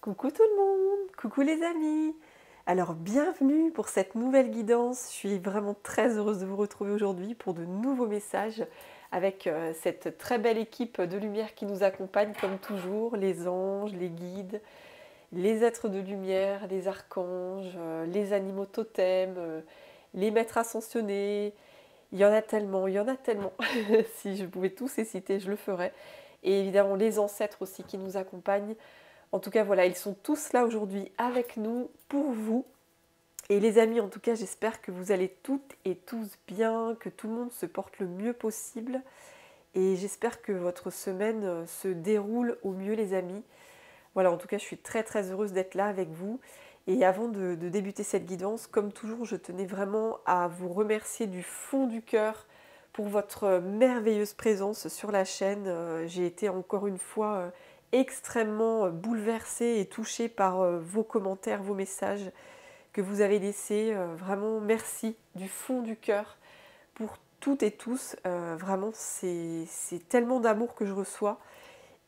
Coucou tout le monde, coucou les amis. Alors bienvenue pour cette nouvelle guidance. Je suis vraiment très heureuse de vous retrouver aujourd'hui pour de nouveaux messages avec cette très belle équipe de lumière qui nous accompagne comme toujours, les anges, les guides, les êtres de lumière, les archanges, les animaux totems, les maîtres ascensionnés. Il y en a tellement, il y en a tellement. Si je pouvais tous les citer, je le ferais. Et évidemment les ancêtres aussi qui nous accompagnent. En tout cas, voilà, ils sont tous là aujourd'hui avec nous, pour vous. Et les amis, en tout cas, j'espère que vous allez toutes et tous bien, que tout le monde se porte le mieux possible. Et j'espère que votre semaine se déroule au mieux, les amis. Voilà, en tout cas, je suis très très heureuse d'être là avec vous. Et avant de débuter cette guidance, comme toujours, je tenais vraiment à vous remercier du fond du cœur pour votre merveilleuse présence sur la chaîne. J'ai été encore une fois extrêmement bouleversée et touchée par vos commentaires, vos messages que vous avez laissés. Vraiment, merci du fond du cœur pour toutes et tous. Vraiment, c'est tellement d'amour que je reçois.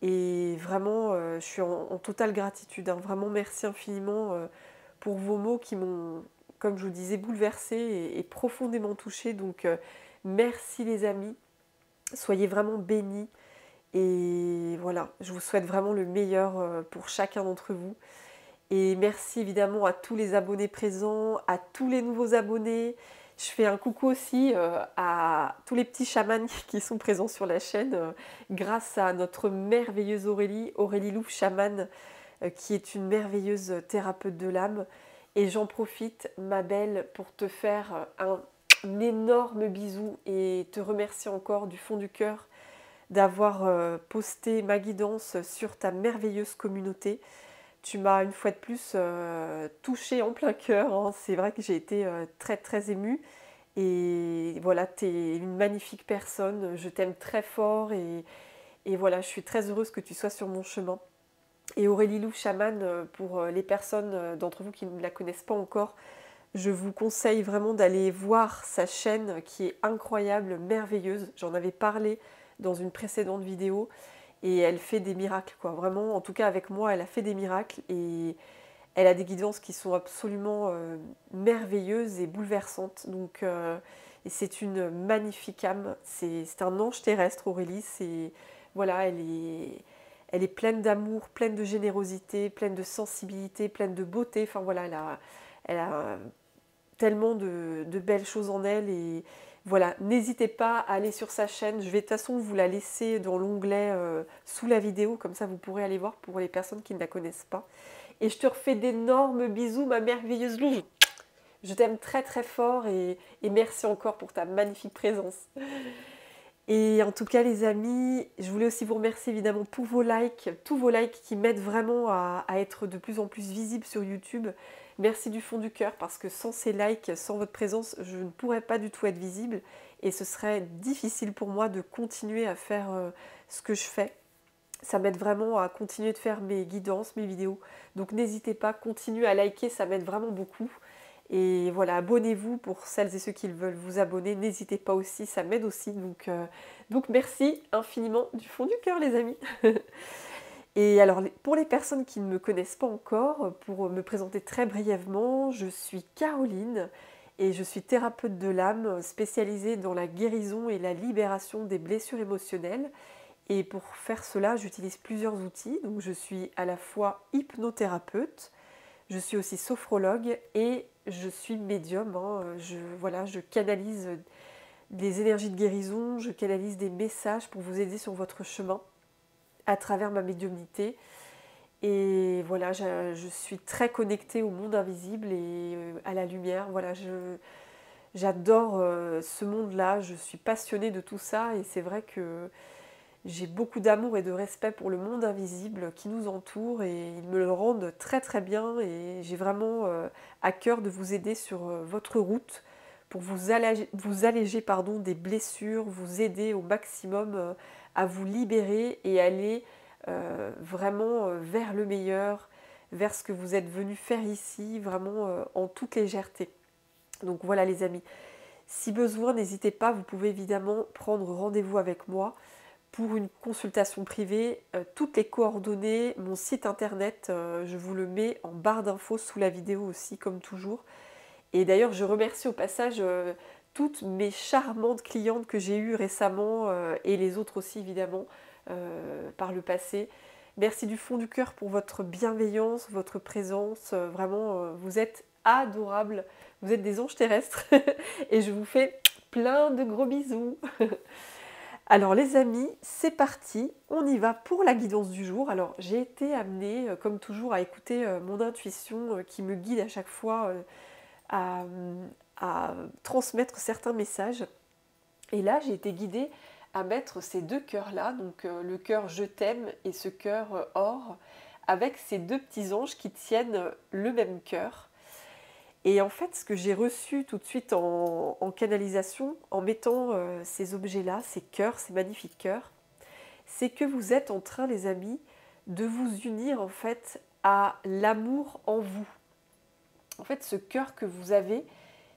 Et vraiment, je suis en totale gratitude, hein. Vraiment, merci infiniment pour vos mots qui m'ont, comme je vous disais, bouleversée et profondément touchée. Donc, merci les amis. Soyez vraiment bénis. Et voilà, je vous souhaite vraiment le meilleur pour chacun d'entre vous. Et merci évidemment à tous les abonnés présents, à tous les nouveaux abonnés. Je fais un coucou aussi à tous les petits chamans qui sont présents sur la chaîne grâce à notre merveilleuse Aurélie Louf Chaman, qui est une merveilleuse thérapeute de l'âme. Et j'en profite, ma belle, pour te faire un énorme bisou et te remercier encore du fond du cœur d'avoir posté ma guidance sur ta merveilleuse communauté. Tu m'as une fois de plus touchée en plein cœur, hein. C'est vrai que j'ai été très très émue. Et voilà, tu es une magnifique personne, je t'aime très fort et voilà, je suis très heureuse que tu sois sur mon chemin. Et Aurélie Lou Chaman, pour les personnes d'entre vous qui ne la connaissent pas encore, je vous conseille vraiment d'aller voir sa chaîne qui est incroyable, merveilleuse. J'en avais parlé dans une précédente vidéo et elle fait des miracles, quoi. Vraiment, en tout cas avec moi, elle a fait des miracles et elle a des guidances qui sont absolument merveilleuses et bouleversantes. Donc, et c'est une magnifique âme. C'est un ange terrestre, Aurélie. Voilà, elle est pleine d'amour, pleine de générosité, pleine de sensibilité, pleine de beauté. Enfin voilà, elle a tellement de belles choses en elle. Et voilà, n'hésitez pas à aller sur sa chaîne. Je vais de toute façon vous la laisser dans l'onglet sous la vidéo. Comme ça, vous pourrez aller voir pour les personnes qui ne la connaissent pas. Et je te refais d'énormes bisous, ma merveilleuse Lou. Je t'aime très très fort et merci encore pour ta magnifique présence. Et en tout cas les amis, je voulais aussi vous remercier évidemment pour vos likes, tous vos likes qui m'aident vraiment à être de plus en plus visible sur YouTube. Merci du fond du cœur parce que sans ces likes, sans votre présence, je ne pourrais pas du tout être visible et ce serait difficile pour moi de continuer à faire ce que je fais. Ça m'aide vraiment à continuer de faire mes guidances, mes vidéos. Donc n'hésitez pas, continuez à liker, ça m'aide vraiment beaucoup. Et voilà, abonnez-vous pour celles et ceux qui veulent vous abonner. N'hésitez pas aussi, ça m'aide aussi. Donc merci infiniment du fond du cœur les amis. Et alors pour les personnes qui ne me connaissent pas encore, pour me présenter très brièvement, je suis Caroline et je suis thérapeute de l'âme spécialisée dans la guérison et la libération des blessures émotionnelles. Et pour faire cela, j'utilise plusieurs outils. Donc je suis à la fois hypnothérapeute, je suis aussi sophrologue et je suis médium, hein. Voilà, je canalise des énergies de guérison, je canalise des messages pour vous aider sur votre chemin à travers ma médiumnité. Et voilà, je suis très connectée au monde invisible et à la lumière. Voilà, j'adore ce monde-là, je suis passionnée de tout ça et c'est vrai que j'ai beaucoup d'amour et de respect pour le monde invisible qui nous entoure et ils me le rendent très très bien et j'ai vraiment à cœur de vous aider sur votre route pour vous alléger pardon, des blessures, vous aider au maximum à vous libérer et aller vraiment vers le meilleur, vers ce que vous êtes venu faire ici, vraiment en toute légèreté. Donc voilà les amis, si besoin, n'hésitez pas, vous pouvez évidemment prendre rendez-vous avec moi pour une consultation privée. Toutes les coordonnées, mon site internet, je vous le mets en barre d'infos sous la vidéo aussi, comme toujours. Et d'ailleurs, je remercie au passage toutes mes charmantes clientes que j'ai eues récemment, et les autres aussi évidemment, par le passé. Merci du fond du cœur pour votre bienveillance, votre présence. Vraiment, vous êtes adorables. Vous êtes des anges terrestres. Et je vous fais plein de gros bisous. Alors les amis, c'est parti. On y va pour la guidance du jour. Alors j'ai été amenée, comme toujours, à écouter mon intuition qui me guide à chaque fois à, à transmettre certains messages. Et là, j'ai été guidée à mettre ces deux cœurs-là, donc le cœur je t'aime et ce cœur or, avec ces deux petits anges qui tiennent le même cœur. Et en fait, ce que j'ai reçu tout de suite en canalisation, en mettant ces objets-là, ces cœurs, ces magnifiques cœurs, c'est que vous êtes en train, les amis, de vous unir en fait à l'amour en vous. En fait, ce cœur que vous avez,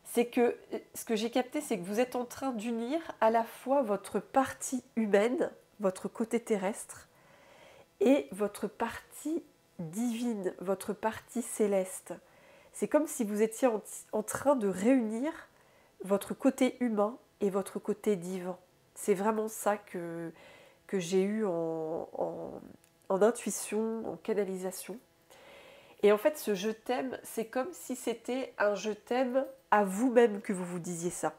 c'est que, ce que j'ai capté, c'est que vous êtes en train d'unir à la fois votre partie humaine, votre côté terrestre, et votre partie divine, votre partie céleste. C'est comme si vous étiez en train de réunir votre côté humain et votre côté divin. C'est vraiment ça que j'ai eu en intuition, en canalisation. Et en fait, ce je t'aime, c'est comme si c'était un je t'aime à vous-même que vous vous disiez ça.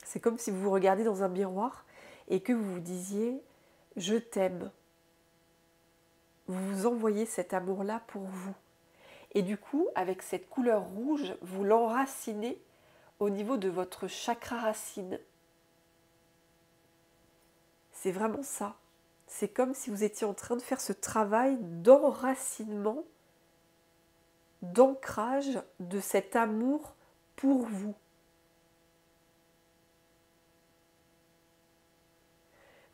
C'est comme si vous vous regardiez dans un miroir et que vous vous disiez je t'aime. Vous vous envoyez cet amour-là pour vous. Et du coup, avec cette couleur rouge, vous l'enracinez au niveau de votre chakra racine. C'est vraiment ça. C'est comme si vous étiez en train de faire ce travail d'enracinement, d'ancrage de cet amour pour vous.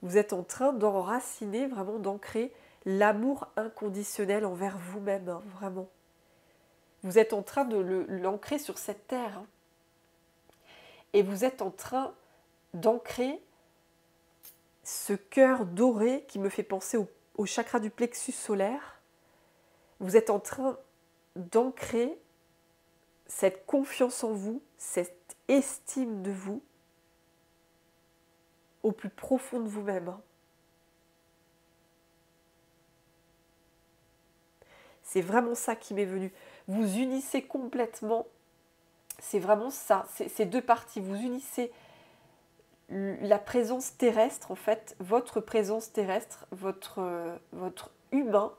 Vous êtes en train d'enraciner, vraiment d'ancrer l'amour inconditionnel envers vous-même, hein, vraiment. Vous êtes en train de l'ancrer sur cette terre. Hein. Et vous êtes en train d'ancrer ce cœur doré qui me fait penser au chakra du plexus solaire. Vous êtes en train d'ancrer cette confiance en vous, cette estime de vous au plus profond de vous-même. C'est vraiment ça qui m'est venu. Vous unissez complètement, c'est vraiment ça, ces deux parties. Vous unissez la présence terrestre, en fait, votre présence terrestre, votre humain,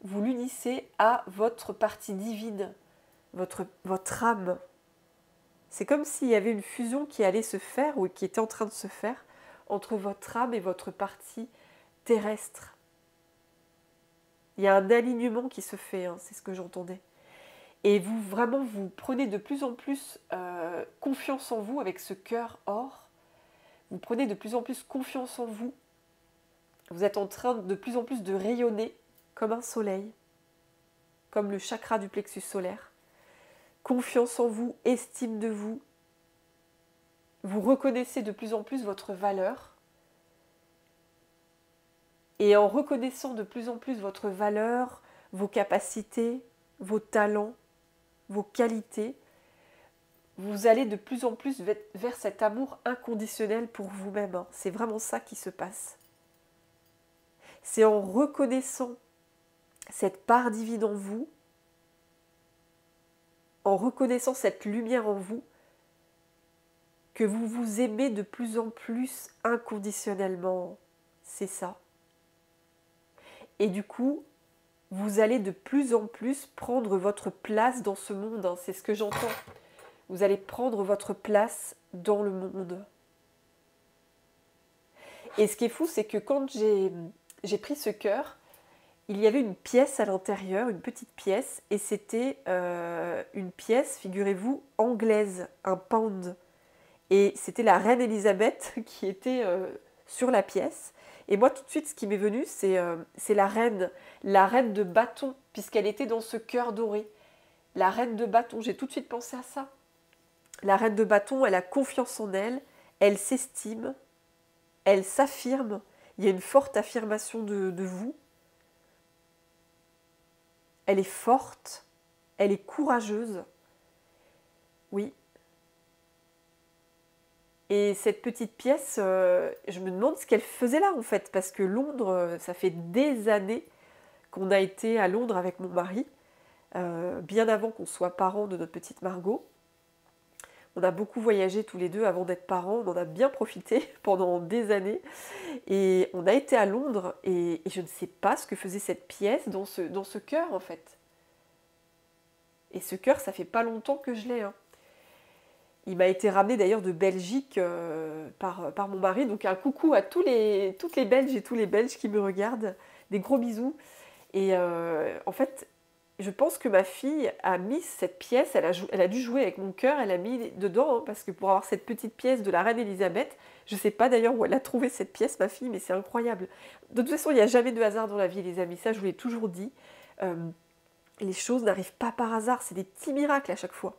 vous l'unissez à votre partie divine, votre âme. C'est comme s'il y avait une fusion qui allait se faire ou qui était en train de se faire entre votre âme et votre partie terrestre. Il y a un alignement qui se fait, hein, c'est ce que j'entendais. Et vous, vraiment, vous prenez de plus en plus confiance en vous avec ce cœur or. Vous prenez de plus en plus confiance en vous. Vous êtes en train de plus en plus de rayonner comme un soleil, comme le chakra du plexus solaire. Confiance en vous, estime de vous. Vous reconnaissez de plus en plus votre valeur. Et en reconnaissant de plus en plus votre valeur, vos capacités, vos talents, vos qualités, vous allez de plus en plus vers cet amour inconditionnel pour vous-même. Hein. C'est vraiment ça qui se passe. C'est en reconnaissant cette part divine en vous, en reconnaissant cette lumière en vous, que vous vous aimez de plus en plus inconditionnellement. C'est ça. Et du coup, vous allez de plus en plus prendre votre place dans ce monde. Hein. C'est ce que j'entends. Vous allez prendre votre place dans le monde. Et ce qui est fou, c'est que quand j'ai pris ce cœur, il y avait une pièce à l'intérieur, une petite pièce, et c'était une pièce, figurez-vous, anglaise, un pound. Et c'était la reine Elisabeth qui était sur la pièce. Et moi, tout de suite, ce qui m'est venu, c'est la reine de bâton, puisqu'elle était dans ce cœur doré. La reine de bâton, j'ai tout de suite pensé à ça. La reine de bâton, elle a confiance en elle, elle s'estime, elle s'affirme Il y a une forte affirmation de vous. Elle est forte, elle est courageuse. Oui. Et cette petite pièce, je me demande ce qu'elle faisait là en fait, parce que Londres, ça fait des années qu'on a été à Londres avec mon mari, bien avant qu'on soit parents de notre petite Margot. On a beaucoup voyagé tous les deux avant d'être parents, on en a bien profité pendant des années. Et on a été à Londres et je ne sais pas ce que faisait cette pièce dans ce cœur en fait. Et ce cœur, ça fait pas longtemps que je l'ai. Hein. Il m'a été ramené d'ailleurs de Belgique par mon mari. Donc un coucou à toutes les Belges et tous les Belges qui me regardent. Des gros bisous. Et en fait, je pense que ma fille a mis cette pièce, elle a dû jouer avec mon cœur, elle a mis dedans, hein, parce que pour avoir cette petite pièce de la reine Elisabeth, je ne sais pas d'ailleurs où elle a trouvé cette pièce, ma fille, mais c'est incroyable. De toute façon, il n'y a jamais de hasard dans la vie, les amis, ça je vous l'ai toujours dit. Les choses n'arrivent pas par hasard, c'est des petits miracles à chaque fois.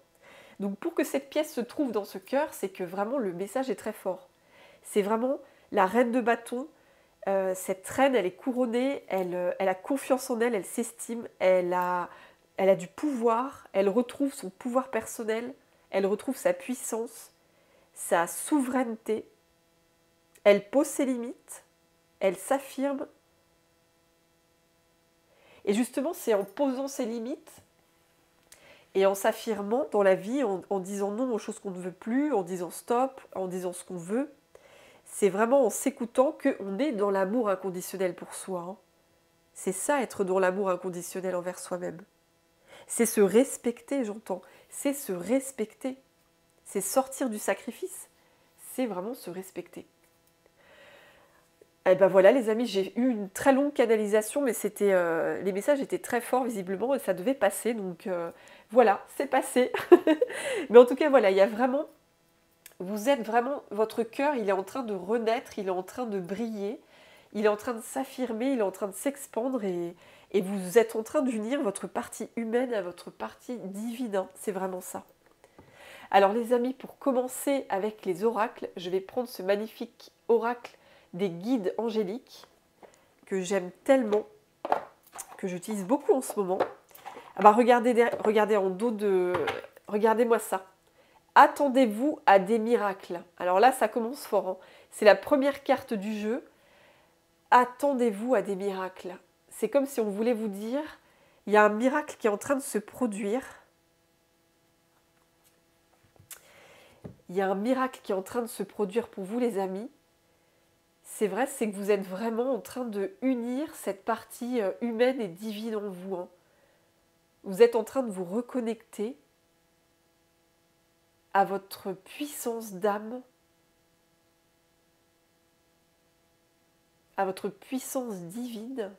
Donc pour que cette pièce se trouve dans ce cœur, c'est que vraiment le message est très fort. C'est vraiment la reine de bâton. Cette reine, elle est couronnée, elle a confiance en elle, elle s'estime, elle a du pouvoir, elle retrouve son pouvoir personnel, elle retrouve sa puissance, sa souveraineté, elle pose ses limites, elle s'affirme. Et justement, c'est en posant ses limites et en s'affirmant dans la vie, en disant non aux choses qu'on ne veut plus, en disant stop, en disant ce qu'on veut, c'est vraiment en s'écoutant qu'on est dans l'amour inconditionnel pour soi. Hein. C'est ça, être dans l'amour inconditionnel envers soi-même. C'est se respecter, j'entends. C'est se respecter. C'est sortir du sacrifice. C'est vraiment se respecter. Et ben voilà les amis, j'ai eu une très longue canalisation, mais les messages étaient très forts visiblement et ça devait passer. Donc voilà, c'est passé. Mais en tout cas voilà, il y a vraiment... Vous êtes vraiment, votre cœur, il est en train de renaître, il est en train de briller, il est en train de s'affirmer, il est en train de s'expandre et vous êtes en train d'unir votre partie humaine à votre partie divine. Hein. C'est vraiment ça. Alors les amis, pour commencer avec les oracles, je vais prendre ce magnifique oracle des guides angéliques que j'aime tellement, que j'utilise beaucoup en ce moment. Ah bah regardez en dos de... Regardez-moi ça. Attendez-vous à des miracles. Alors là, ça commence fort. Hein. C'est la première carte du jeu. Attendez-vous à des miracles. C'est comme si on voulait vous dire, il y a un miracle qui est en train de se produire. Il y a un miracle qui est en train de se produire pour vous, les amis. C'est vrai, c'est que vous êtes vraiment en train de unir cette partie humaine et divine en vous. Hein. Vous êtes en train de vous reconnecter à votre puissance d'âme, à votre puissance divine.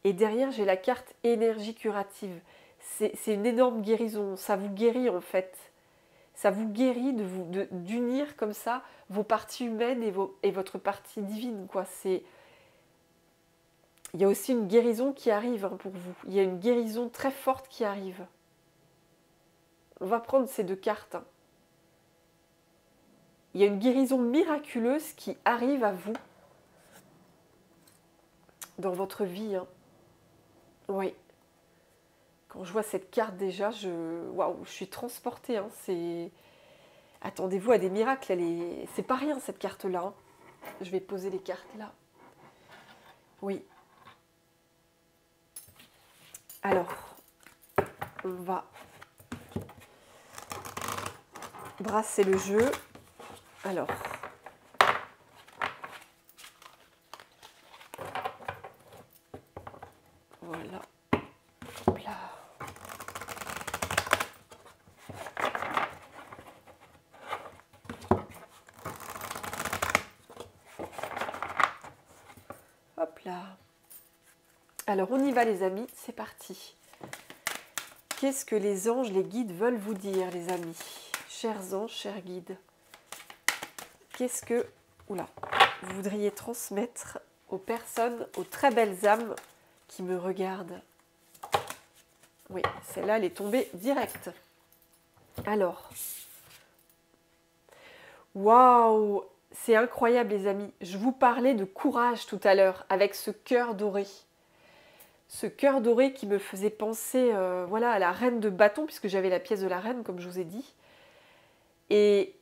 Et derrière, j'ai la carte énergie curative. C'est une énorme guérison. Ça vous guérit en fait. Ça vous guérit d'unir comme ça vos parties humaines et votre partie divine. Quoi. Il y a aussi une guérison qui arrive hein, pour vous. Il y a une guérison très forte qui arrive. On va prendre ces deux cartes. Hein. Il y a une guérison miraculeuse qui arrive à vous dans votre vie. Hein. Oui. Quand je vois cette carte déjà, waouh, je suis transportée. Hein. Attendez-vous à des miracles. C'est pas rien cette carte-là. Hein. Je vais poser les cartes là. Oui. Alors, on va brasser le jeu. Alors, voilà. Hop là. Hop là. Alors, on y va les amis, c'est parti. Qu'est-ce que les anges, les guides veulent vous dire, les amis? Chers anges, chers guides. Qu'est-ce que vous voudriez transmettre aux personnes, aux très belles âmes qui me regardent? Oui, celle-là, elle est tombée directe. Alors, waouh, c'est incroyable les amis. Je vous parlais de courage tout à l'heure avec ce cœur doré. Ce cœur doré qui me faisait penser voilà, à la reine de bâton, puisque j'avais la pièce de la reine, comme je vous ai dit. Et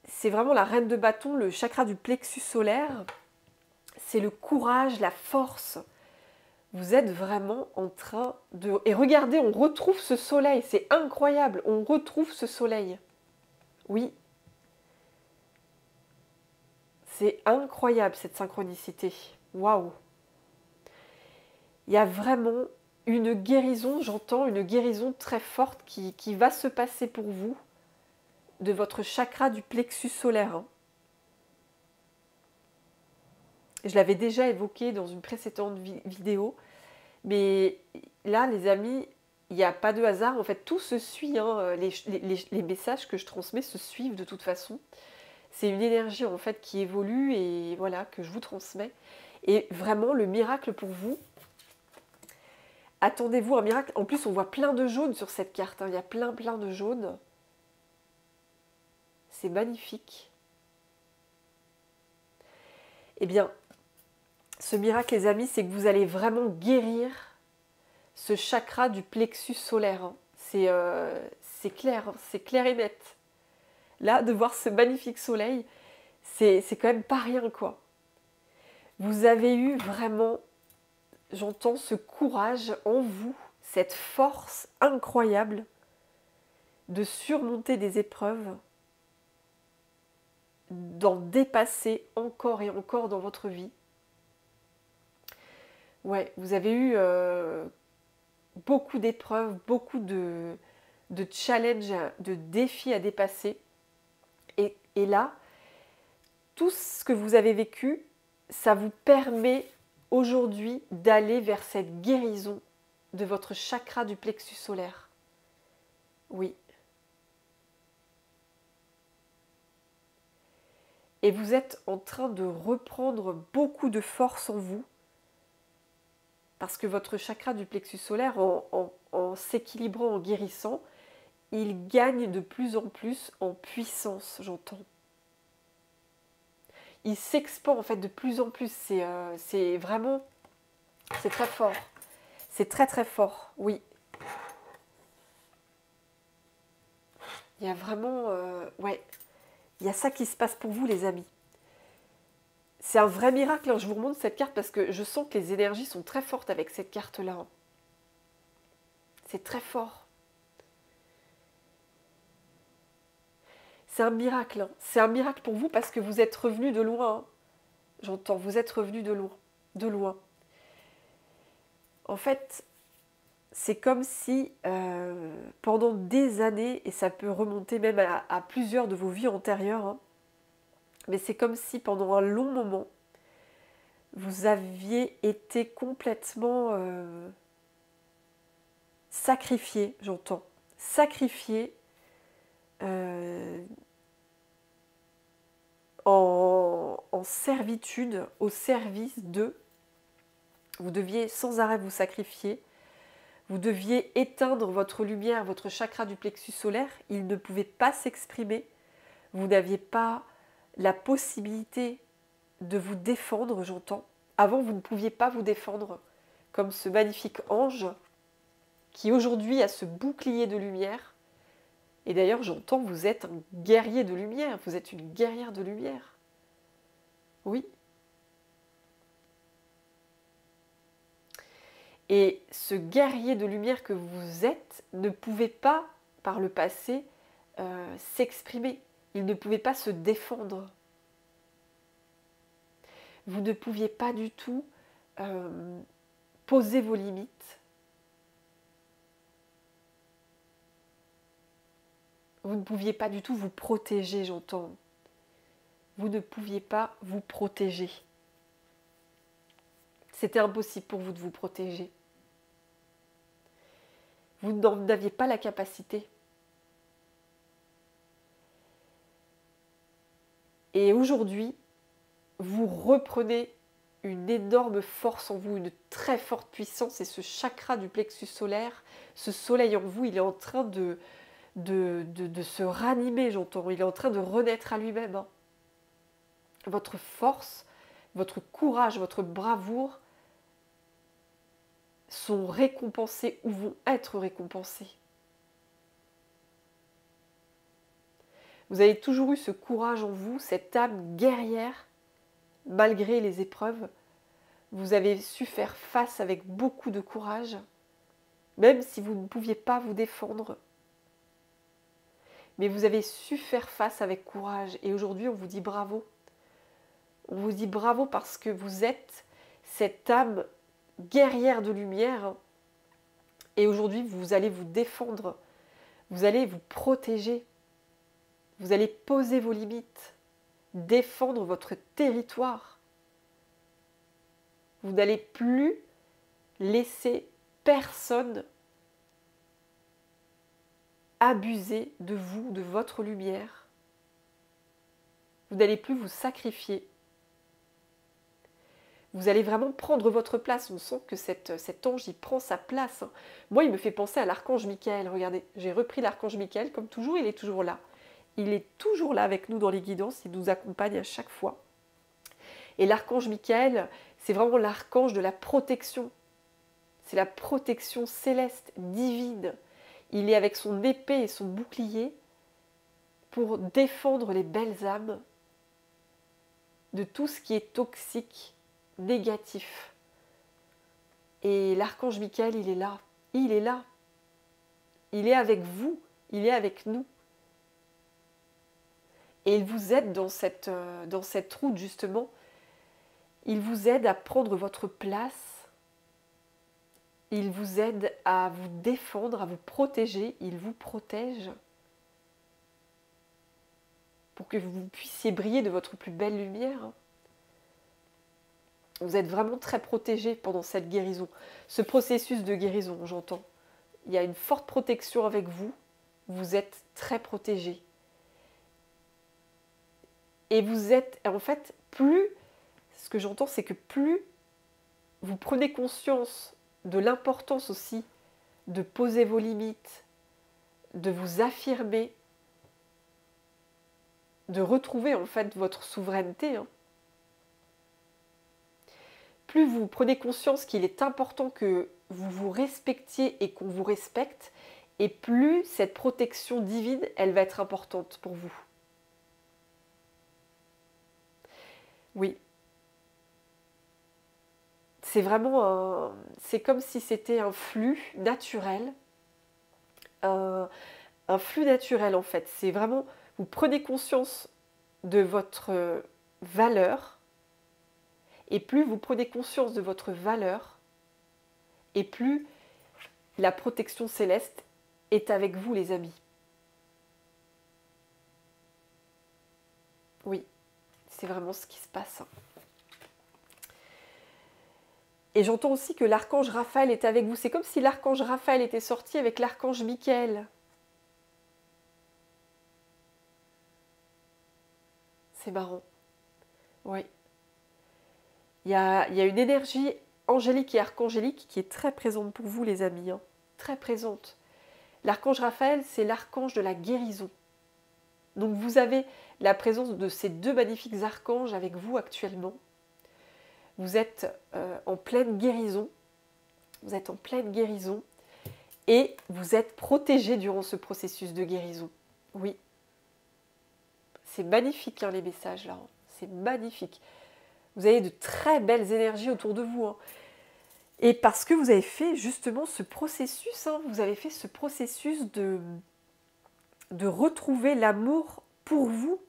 c'est vraiment la reine de bâton, le chakra du plexus solaire. C'est le courage, la force. Vous êtes vraiment en train de... Et regardez, on retrouve ce soleil, c'est incroyable, on retrouve ce soleil. Oui. C'est incroyable cette synchronicité. Waouh. Il y a vraiment une guérison, j'entends une guérison très forte qui va se passer pour vous de votre chakra du plexus solaire. Je l'avais déjà évoqué dans une précédente vidéo, mais là les amis, il n'y a pas de hasard, en fait tout se suit, hein. Les messages que je transmets se suivent de toute façon. C'est une énergie en fait qui évolue et voilà, que je vous transmets. Et vraiment le miracle pour vous, attendez-vous un miracle. En plus on voit plein de jaunes sur cette carte, hein. Il y a plein de jaunes. C'est magnifique. Eh bien, ce miracle les amis, c'est que vous allez vraiment guérir ce chakra du plexus solaire. Hein. C'est clair, hein. C'est clair et net. Là, de voir ce magnifique soleil, c'est quand même pas rien, quoi. Vous avez eu vraiment, j'entends ce courage en vous, cette force incroyable de surmonter des épreuves, d'en dépasser encore et encore dans votre vie. Ouais, vous avez eu beaucoup d'épreuves, beaucoup de challenges, de défis à dépasser. Et là, tout ce que vous avez vécu, ça vous permet aujourd'hui d'aller vers cette guérison de votre chakra du plexus solaire. Oui. Et vous êtes en train de reprendre beaucoup de force en vous, parce que votre chakra du plexus solaire, en s'équilibrant, en guérissant, il gagne de plus en plus en puissance, j'entends. Il s'expand en fait de plus en plus. C'est vraiment, c'est très fort. C'est très fort, oui. Il y a vraiment, ouais, il y a ça qui se passe pour vous les amis. C'est un vrai miracle, hein. Je vous remonte cette carte parce que je sens que les énergies sont très fortes avec cette carte-là. C'est très fort. C'est un miracle. Hein. C'est un miracle pour vous parce que vous êtes revenu de loin. Hein. J'entends, vous êtes revenu de loin. De loin. En fait, c'est comme si pendant des années, et ça peut remonter même à plusieurs de vos vies antérieures, hein, mais c'est comme si pendant un long moment, vous aviez été complètement sacrifié, j'entends. Sacrifié en servitude, au service d'eux. Vous deviez sans arrêt vous sacrifier. Vous deviez éteindre votre lumière, votre chakra du plexus solaire. Il ne pouvait pas s'exprimer. Vous n'aviez pas la possibilité de vous défendre, j'entends. Avant, vous ne pouviez pas vous défendre comme ce magnifique ange qui aujourd'hui a ce bouclier de lumière. Et d'ailleurs, j'entends, vous êtes un guerrier de lumière. Vous êtes une guerrière de lumière. Oui. Et ce guerrier de lumière que vous êtes ne pouvait pas, par le passé, s'exprimer. Il ne pouvait pas se défendre. Vous ne pouviez pas du tout poser vos limites. Vous ne pouviez pas du tout vous protéger, j'entends. Vous ne pouviez pas vous protéger. C'était impossible pour vous de vous protéger. Vous n'aviez pas la capacité. Et aujourd'hui, vous reprenez une énorme force en vous, une très forte puissance. Et ce chakra du plexus solaire, ce soleil en vous, il est en train de se ranimer, j'entends. Il est en train de renaître à lui-même. Hein. votre force, votre courage, votre bravoure sont récompensés ou vont être récompensés. Vous avez toujours eu ce courage en vous, cette âme guerrière, malgré les épreuves. Vous avez su faire face avec beaucoup de courage, même si vous ne pouviez pas vous défendre. Mais vous avez su faire face avec courage. Et aujourd'hui, on vous dit bravo. On vous dit bravo parce que vous êtes cette âme guerrière de lumière. Et aujourd'hui, vous allez vous défendre. Vous allez vous protéger. Vous allez poser vos limites. Défendre votre territoire. Vous n'allez plus laisser personne abuser de vous, de votre lumière. Vous n'allez plus vous sacrifier. Vous allez vraiment prendre votre place. On sent que cet ange, il prend sa place. Moi, il me fait penser à l'archange Michael. Regardez, j'ai repris l'archange Michael. Comme toujours, il est toujours là. Il est toujours là avec nous dans les guidances. Il nous accompagne à chaque fois. Et l'archange Michael, c'est vraiment l'archange de la protection. C'est la protection céleste, divine. Il est avec son épée et son bouclier pour défendre les belles âmes de tout ce qui est toxique, négatif. Et l'archange Michael, il est là. Il est là. Il est avec vous. Il est avec nous. Et il vous aide dans cette route, justement. Il vous aide à prendre votre place. Il vous aide à vous défendre, à vous protéger. Il vous protège pour que vous puissiez briller de votre plus belle lumière. Vous êtes vraiment très protégé pendant cette guérison. Ce processus de guérison, j'entends. Il y a une forte protection avec vous. Vous êtes très protégé. Et vous êtes, en fait, ce que j'entends, c'est que plus vous prenez conscience de l'importance aussi de poser vos limites, de vous affirmer, de retrouver en fait votre souveraineté. Plus vous prenez conscience qu'il est important que vous vous respectiez et qu'on vous respecte, et plus cette protection divine, elle va être importante pour vous. Oui. C'est vraiment c'est comme si c'était un flux naturel. Un flux naturel en fait. C'est vraiment, vous prenez conscience de votre valeur. Et plus vous prenez conscience de votre valeur, et plus la protection céleste est avec vous, les amis. Oui, c'est vraiment ce qui se passe. Et j'entends aussi que l'archange Raphaël est avec vous. C'est comme si l'archange Raphaël était sorti avec l'archange Michael. C'est marrant. Oui. Il y a une énergie angélique et archangélique qui est très présente pour vous, les amis. Très présente. L'archange Raphaël, c'est l'archange de la guérison. Donc vous avez la présence de ces deux magnifiques archanges avec vous actuellement. Vous êtes en pleine guérison. Vous êtes en pleine guérison. Et vous êtes protégé durant ce processus de guérison. Oui. C'est magnifique, les messages là. C'est magnifique. Vous avez de très belles énergies autour de vous. Et parce que vous avez fait justement ce processus, vous avez fait ce processus de retrouver l'amour pour vous.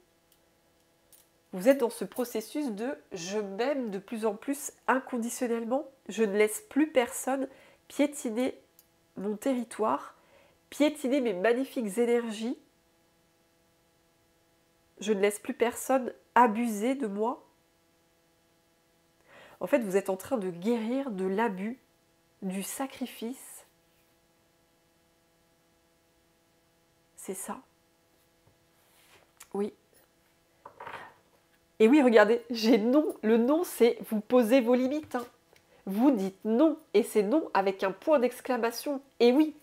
Vous êtes dans ce processus de « je m'aime de plus en plus inconditionnellement, je ne laisse plus personne piétiner mon territoire, piétiner mes magnifiques énergies, je ne laisse plus personne abuser de moi ». En fait, vous êtes en train de guérir de l'abus, du sacrifice. C'est ça. Oui. Et oui, regardez, j'ai non. Le non, c'est vous posez vos limites. Vous dites non. Et c'est non avec un point d'exclamation. Et oui.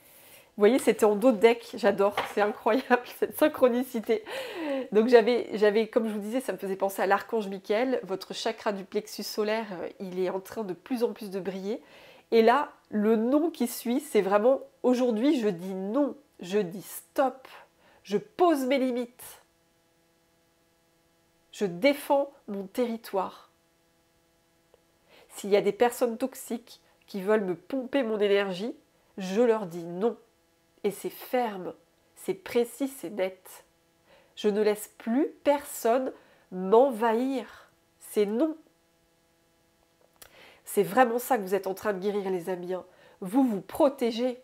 Vous voyez, c'était en dos de deck. J'adore. C'est incroyable, cette synchronicité. Donc j'avais, comme je vous disais, ça me faisait penser à l'archange Michael. Votre chakra du plexus solaire, il est en train de plus en plus de briller. Et là, le non qui suit, c'est vraiment, aujourd'hui, je dis non, je dis stop, je pose mes limites. Je défends mon territoire. S'il y a des personnes toxiques qui veulent me pomper mon énergie, je leur dis non. Et c'est ferme, c'est précis, c'est net. Je ne laisse plus personne m'envahir. C'est non. C'est vraiment ça que vous êtes en train de guérir, les amis. Vous vous protégez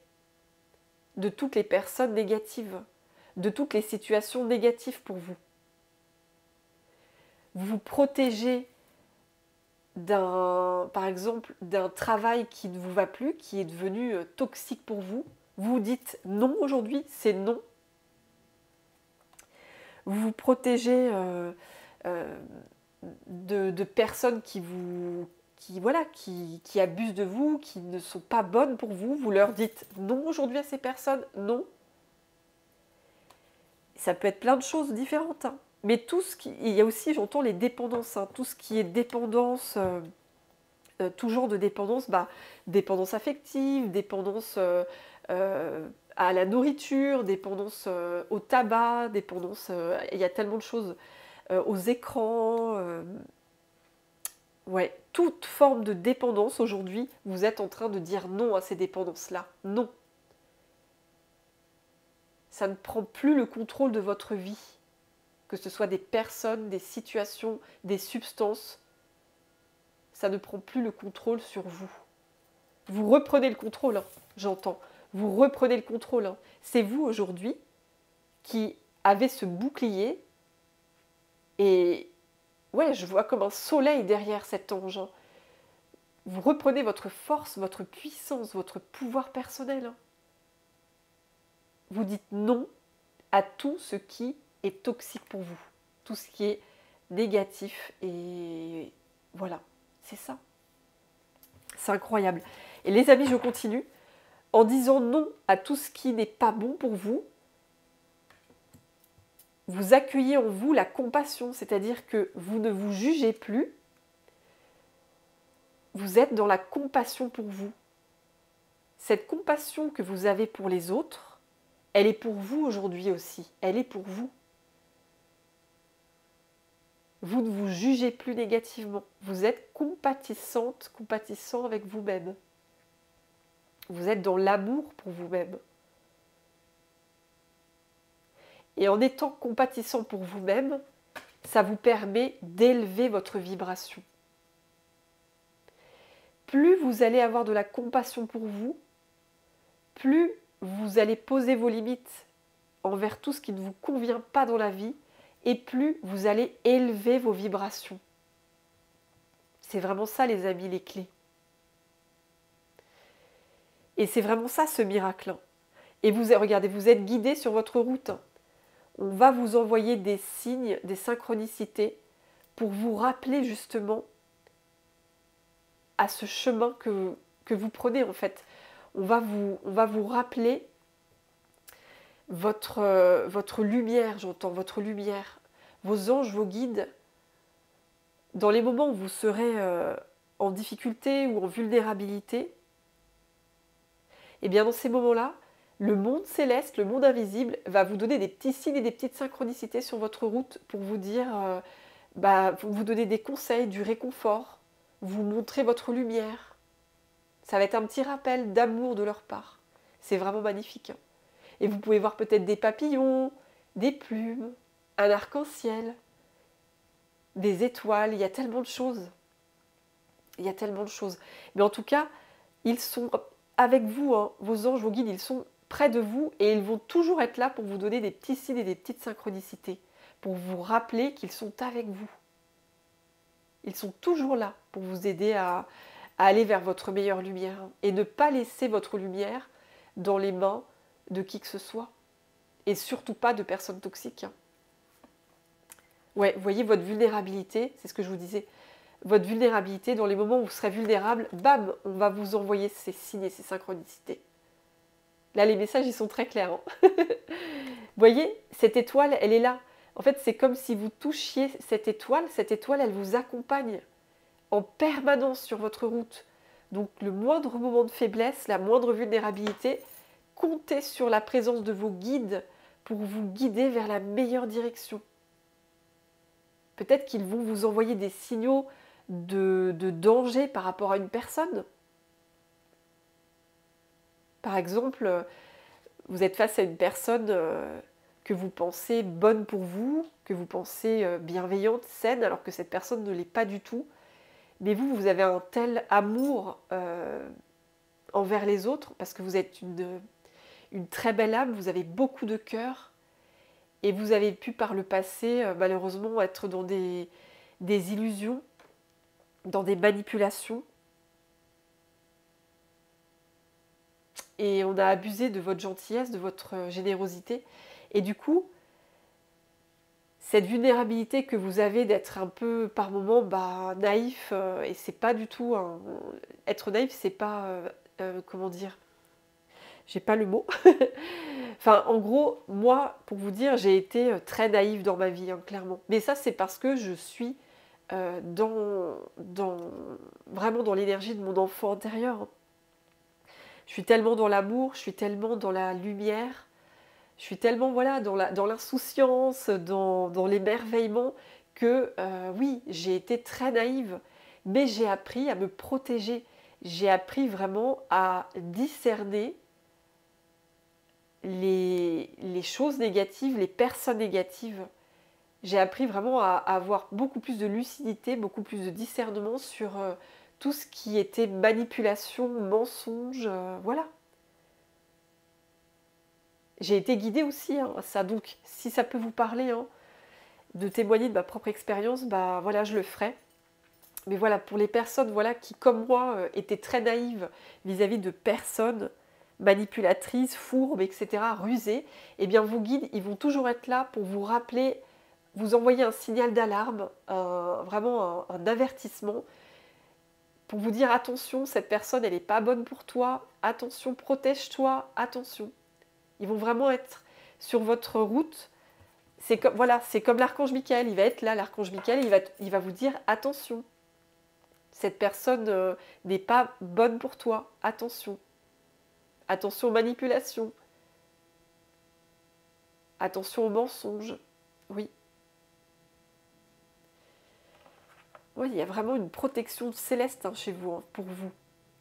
de toutes les personnes négatives, de toutes les situations négatives pour vous. Vous vous protégez par exemple, d'un travail qui ne vous va plus, qui est devenu toxique pour vous. Vous vous dites non aujourd'hui, c'est non. Vous vous protégez de personnes qui abusent de vous, qui ne sont pas bonnes pour vous. Vous leur dites non aujourd'hui à ces personnes, non. Ça peut être plein de choses différentes. Mais il y a aussi, j'entends, les dépendances. Tout ce qui est dépendance, tout genre de dépendance, dépendance affective, dépendance à la nourriture, dépendance au tabac, dépendance, il y a tellement de choses, aux écrans. Ouais, toute forme de dépendance aujourd'hui, vous êtes en train de dire non à ces dépendances-là. Non. Ça ne prend plus le contrôle de votre vie. Que ce soit des personnes, des situations, des substances, ça ne prend plus le contrôle sur vous. Vous reprenez le contrôle, j'entends. Vous reprenez le contrôle. C'est vous aujourd'hui qui avez ce bouclier et ouais, je vois comme un soleil derrière cet ange. Vous reprenez votre force, votre puissance, votre pouvoir personnel. Vous dites non à tout ce qui est toxique pour vous, tout ce qui est négatif, et voilà, c'est ça. C'est incroyable. Et les amis, je continue. En disant non à tout ce qui n'est pas bon pour vous, vous accueillez en vous la compassion, c'est-à-dire que vous ne vous jugez plus, vous êtes dans la compassion pour vous. Cette compassion que vous avez pour les autres, elle est pour vous aujourd'hui aussi, elle est pour vous. Vous ne vous jugez plus négativement. Vous êtes compatissante, compatissant avec vous-même. Vous êtes dans l'amour pour vous-même. Et en étant compatissant pour vous-même, ça vous permet d'élever votre vibration. Plus vous allez avoir de la compassion pour vous, plus vous allez poser vos limites envers tout ce qui ne vous convient pas dans la vie, et plus vous allez élever vos vibrations. C'est vraiment ça, les amis, les clés. Et c'est vraiment ça, ce miracle. Et regardez, vous êtes guidés sur votre route. On va vous envoyer des signes, des synchronicités pour vous rappeler justement à ce chemin que vous prenez en fait. On va vous rappeler votre lumière, j'entends, votre lumière, vos anges, vos guides, dans les moments où vous serez en difficulté ou en vulnérabilité, et bien dans ces moments-là, le monde céleste, le monde invisible, va vous donner des petits signes et des petites synchronicités sur votre route pour vous dire, vous donner des conseils, du réconfort, vous montrer votre lumière. Ça va être un petit rappel d'amour de leur part. C'est vraiment magnifique. Et vous pouvez voir peut-être des papillons, des plumes, un arc-en-ciel, des étoiles, il y a tellement de choses. Il y a tellement de choses. Mais en tout cas, ils sont avec vous, vos anges, vos guides, ils sont près de vous et ils vont toujours être là pour vous donner des petits signes et des petites synchronicités, pour vous rappeler qu'ils sont avec vous. Ils sont toujours là pour vous aider à aller vers votre meilleure lumière et ne pas laisser votre lumière dans les mains de qui que ce soit. Et surtout pas de personnes toxiques. Ouais, vous voyez votre vulnérabilité, c'est ce que je vous disais. Votre vulnérabilité, dans les moments où vous serez vulnérable, bam, on va vous envoyer ces signes et ces synchronicités. Là, les messages, ils sont très clairs. Vous voyez, cette étoile, elle est là. En fait, c'est comme si vous touchiez cette étoile, elle vous accompagne en permanence sur votre route. Donc le moindre moment de faiblesse, la moindre vulnérabilité, comptez sur la présence de vos guides pour vous guider vers la meilleure direction. Peut-être qu'ils vont vous envoyer des signaux de danger par rapport à une personne. Par exemple, vous êtes face à une personne que vous pensez bonne pour vous, que vous pensez bienveillante, saine, alors que cette personne ne l'est pas du tout. Mais vous, vous avez un tel amour envers les autres, parce que vous êtes une très belle âme, vous avez beaucoup de cœur, et vous avez pu par le passé, malheureusement, être dans des illusions, dans des manipulations. Et on a abusé de votre gentillesse, de votre générosité. Et du coup, cette vulnérabilité que vous avez d'être un peu par moments naïf, et c'est pas du tout être naïf, c'est pas comment dire, j'ai pas le mot. Enfin, en gros, moi, pour vous dire, j'ai été très naïve dans ma vie, hein, clairement. Mais ça, c'est parce que je suis vraiment dans l'énergie de mon enfant intérieur. Je suis tellement dans l'amour, je suis tellement dans la lumière, je suis tellement dans l'insouciance, dans l'émerveillement que oui, j'ai été très naïve, mais j'ai appris à me protéger. J'ai appris vraiment à discerner les choses négatives, les personnes négatives. J'ai appris vraiment à avoir beaucoup plus de lucidité, beaucoup plus de discernement sur tout ce qui était manipulation, mensonge, voilà. J'ai été guidée aussi à ça, donc si ça peut vous parler, de témoigner de ma propre expérience, voilà, je le ferai. Mais voilà, pour les personnes qui, comme moi, étaient très naïves vis-à-vis de personnes manipulatrices, fourbes, etc., rusées, eh bien vos guides, ils vont toujours être là pour vous rappeler, vous envoyer un signal d'alarme, vraiment un avertissement, pour vous dire attention, cette personne, elle n'est pas bonne pour toi, attention, protège-toi, attention. Ils vont vraiment être sur votre route. C'est comme l'archange Michael, il va être là, l'archange Michael, il va vous dire attention. Cette personne n'est pas bonne pour toi, attention. Attention aux manipulations. Attention aux mensonges. Oui. Oui, il y a vraiment une protection céleste chez vous, pour vous.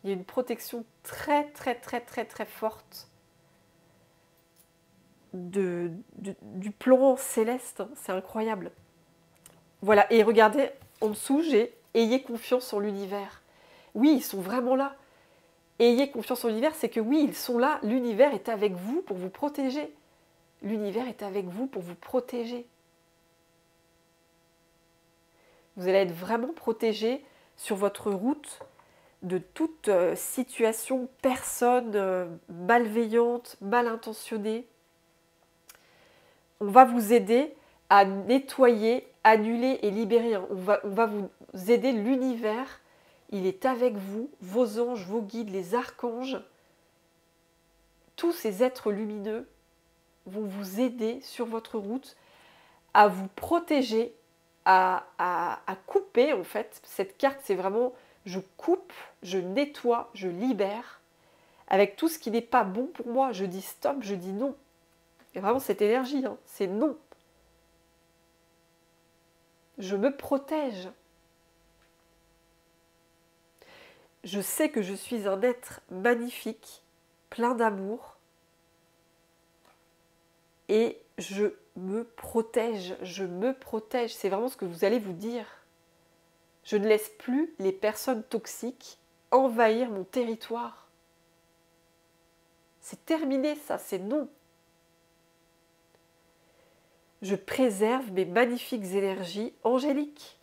Il y a une protection très, très, très, très, très forte du plan céleste. C'est incroyable. Voilà, et regardez, en dessous, j'ai « Ayez confiance en l'univers ». Oui, ils sont vraiment là. Ayez confiance en l'univers, c'est que oui, ils sont là. L'univers est avec vous pour vous protéger. L'univers est avec vous pour vous protéger. Vous allez être vraiment protégé sur votre route de toute situation, personne malveillante, mal intentionnée. On va vous aider à nettoyer, annuler et libérer. On va vous aider, l'univers, il est avec vous, vos anges, vos guides, les archanges. Tous ces êtres lumineux vont vous aider sur votre route à vous protéger, à couper en fait. Cette carte, c'est vraiment je coupe, je nettoie, je libère. Avec tout ce qui n'est pas bon pour moi, je dis stop, je dis non. Et vraiment cette énergie, c'est non. Je me protège. Je sais que je suis un être magnifique, plein d'amour. Et je me protège, je me protège. C'est vraiment ce que vous allez vous dire. Je ne laisse plus les personnes toxiques envahir mon territoire. C'est terminé ça, c'est non. Je préserve mes magnifiques énergies angéliques.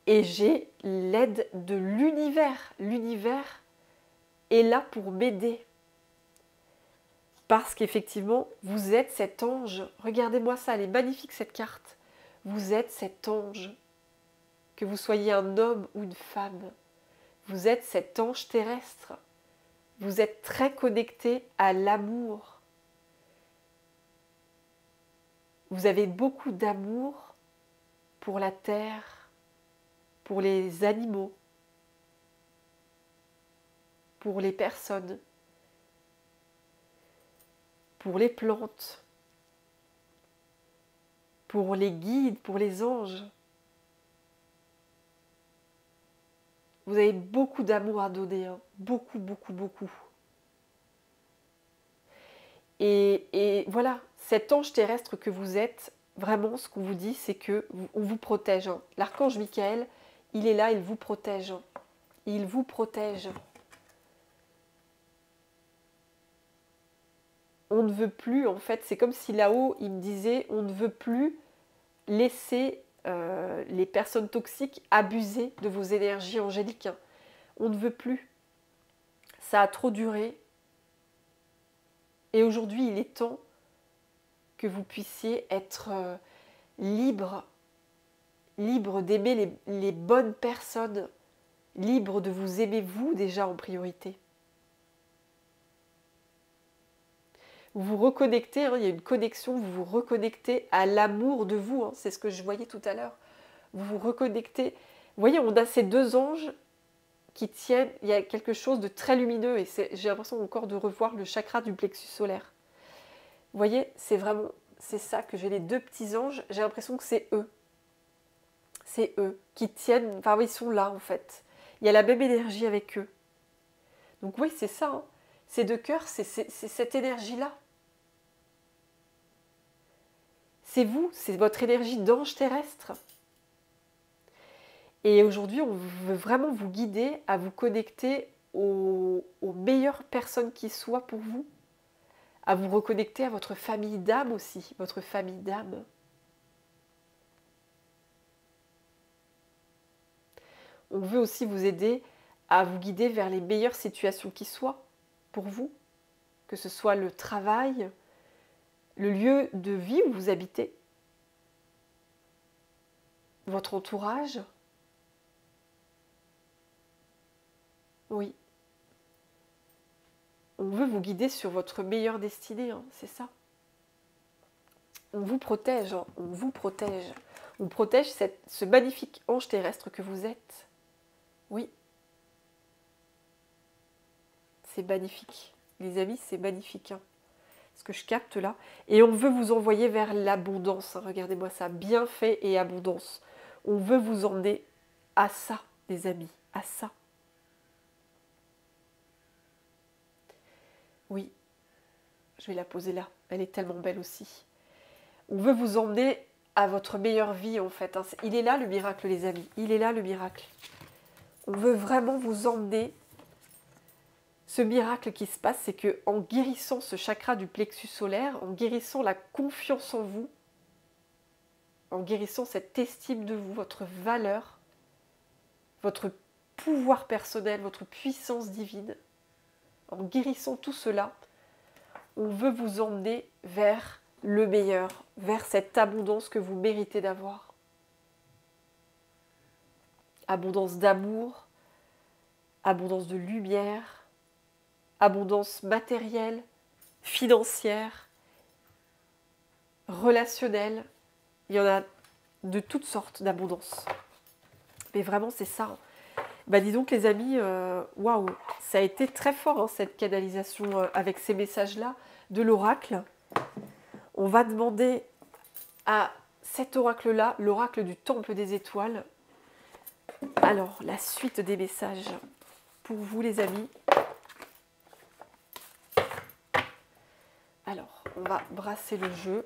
Et j'ai l'aide de l'univers. L'univers est là pour m'aider. Parce qu'effectivement, vous êtes cet ange. Regardez-moi ça, elle est magnifique cette carte. Vous êtes cet ange. Que vous soyez un homme ou une femme. Vous êtes cet ange terrestre. Vous êtes très connecté à l'amour. Vous avez beaucoup d'amour pour la terre, pour les animaux, pour les personnes, pour les plantes, pour les guides, pour les anges. Vous avez beaucoup d'amour à donner, hein. Beaucoup, beaucoup, beaucoup. Et voilà, cet ange terrestre que vous êtes, vraiment ce qu'on vous dit, c'est qu'on vous protège, hein. L'archange Michael, il est là, il vous protège. Hein. Il vous protège. On ne veut plus, en fait, c'est comme si là-haut, il me disait, on ne veut plus laisser les personnes toxiques abuser de vos énergies angéliques. Hein. On ne veut plus. Ça a trop duré. Et aujourd'hui, il est temps que vous puissiez être libre d'aimer les bonnes personnes, libre de vous aimer vous déjà en priorité. Vous vous reconnectez, hein, il y a une connexion, vous vous reconnectez à l'amour de vous, hein, c'est ce que je voyais tout à l'heure. Vous vous reconnectez. Vous voyez, on a ces deux anges qui tiennent, il y a quelque chose de très lumineux et j'ai l'impression encore de revoir le chakra du plexus solaire. Vous voyez, c'est ça que j'ai, les deux petits anges, j'ai l'impression que c'est eux. C'est eux qui tiennent, enfin ils sont là en fait. Il y a la même énergie avec eux. Donc oui, c'est ça, hein. Ces deux cœurs, c'est cette énergie-là. C'est vous, c'est votre énergie d'ange terrestre. Et aujourd'hui, on veut vraiment vous guider à vous connecter aux meilleures personnes qui soient pour vous, à vous reconnecter à votre famille d'âme aussi, votre famille d'âme. On veut aussi vous aider à vous guider vers les meilleures situations qui soient pour vous, que ce soit le travail, le lieu de vie où vous habitez, votre entourage. Oui. On veut vous guider sur votre meilleure destinée, hein, c'est ça. On vous protège, hein, on vous protège. On protège ce magnifique ange terrestre que vous êtes. Oui. C'est magnifique. Les amis, c'est magnifique. Hein, ce que je capte là. Et on veut vous envoyer vers l'abondance. Hein, regardez-moi ça. Bienfait et abondance. On veut vous emmener à ça, les amis. À ça. Oui. Je vais la poser là. Elle est tellement belle aussi. On veut vous emmener à votre meilleure vie en fait. Hein. Il est là le miracle, les amis. Il est là le miracle. On veut vraiment vous emmener. Ce miracle qui se passe, c'est que en guérissant ce chakra du plexus solaire, en guérissant la confiance en vous, en guérissant cette estime de vous, votre valeur, votre pouvoir personnel, votre puissance divine, en guérissant tout cela, on veut vous emmener vers le meilleur, vers cette abondance que vous méritez d'avoir. Abondance d'amour, abondance de lumière, abondance matérielle, financière, relationnelle. Il y en a de toutes sortes d'abondance. Mais vraiment, c'est ça. Bah dis donc les amis, waouh, ça a été très fort hein, cette canalisation avec ces messages-là de l'oracle. On va demander à cet oracle-là, l'oracle du temple des étoiles. Alors, la suite des messages pour vous les amis. Alors, on va brasser le jeu.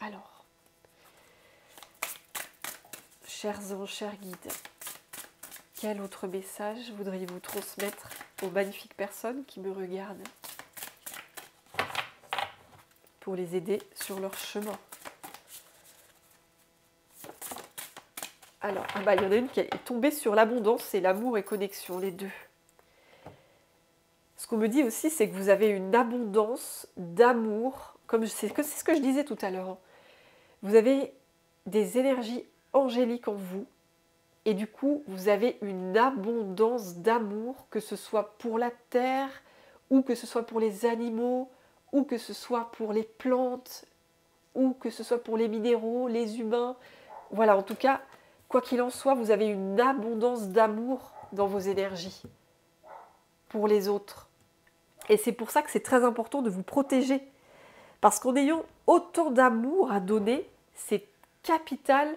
Alors, chers anges, chers guides, quel autre message voudriez-vous transmettre aux magnifiques personnes qui me regardent pour les aider sur leur chemin? Alors, il y en a une qui est tombée sur l'abondance et l'amour et connexion, les deux. Ce qu'on me dit aussi, c'est que vous avez une abondance d'amour, comme c'est ce que je disais tout à l'heure. Hein. Vous avez des énergies angéliques en vous, Et du coup, vous avez une abondance d'amour, que ce soit pour la terre, ou que ce soit pour les animaux, ou que ce soit pour les plantes, ou que ce soit pour les minéraux, les humains. Voilà, en tout cas, quoi qu'il en soit, vous avez une abondance d'amour dans vos énergies pour les autres. Et c'est pour ça que c'est très important de vous protéger. Parce qu'en ayant autant d'amour à donner, c'est capital,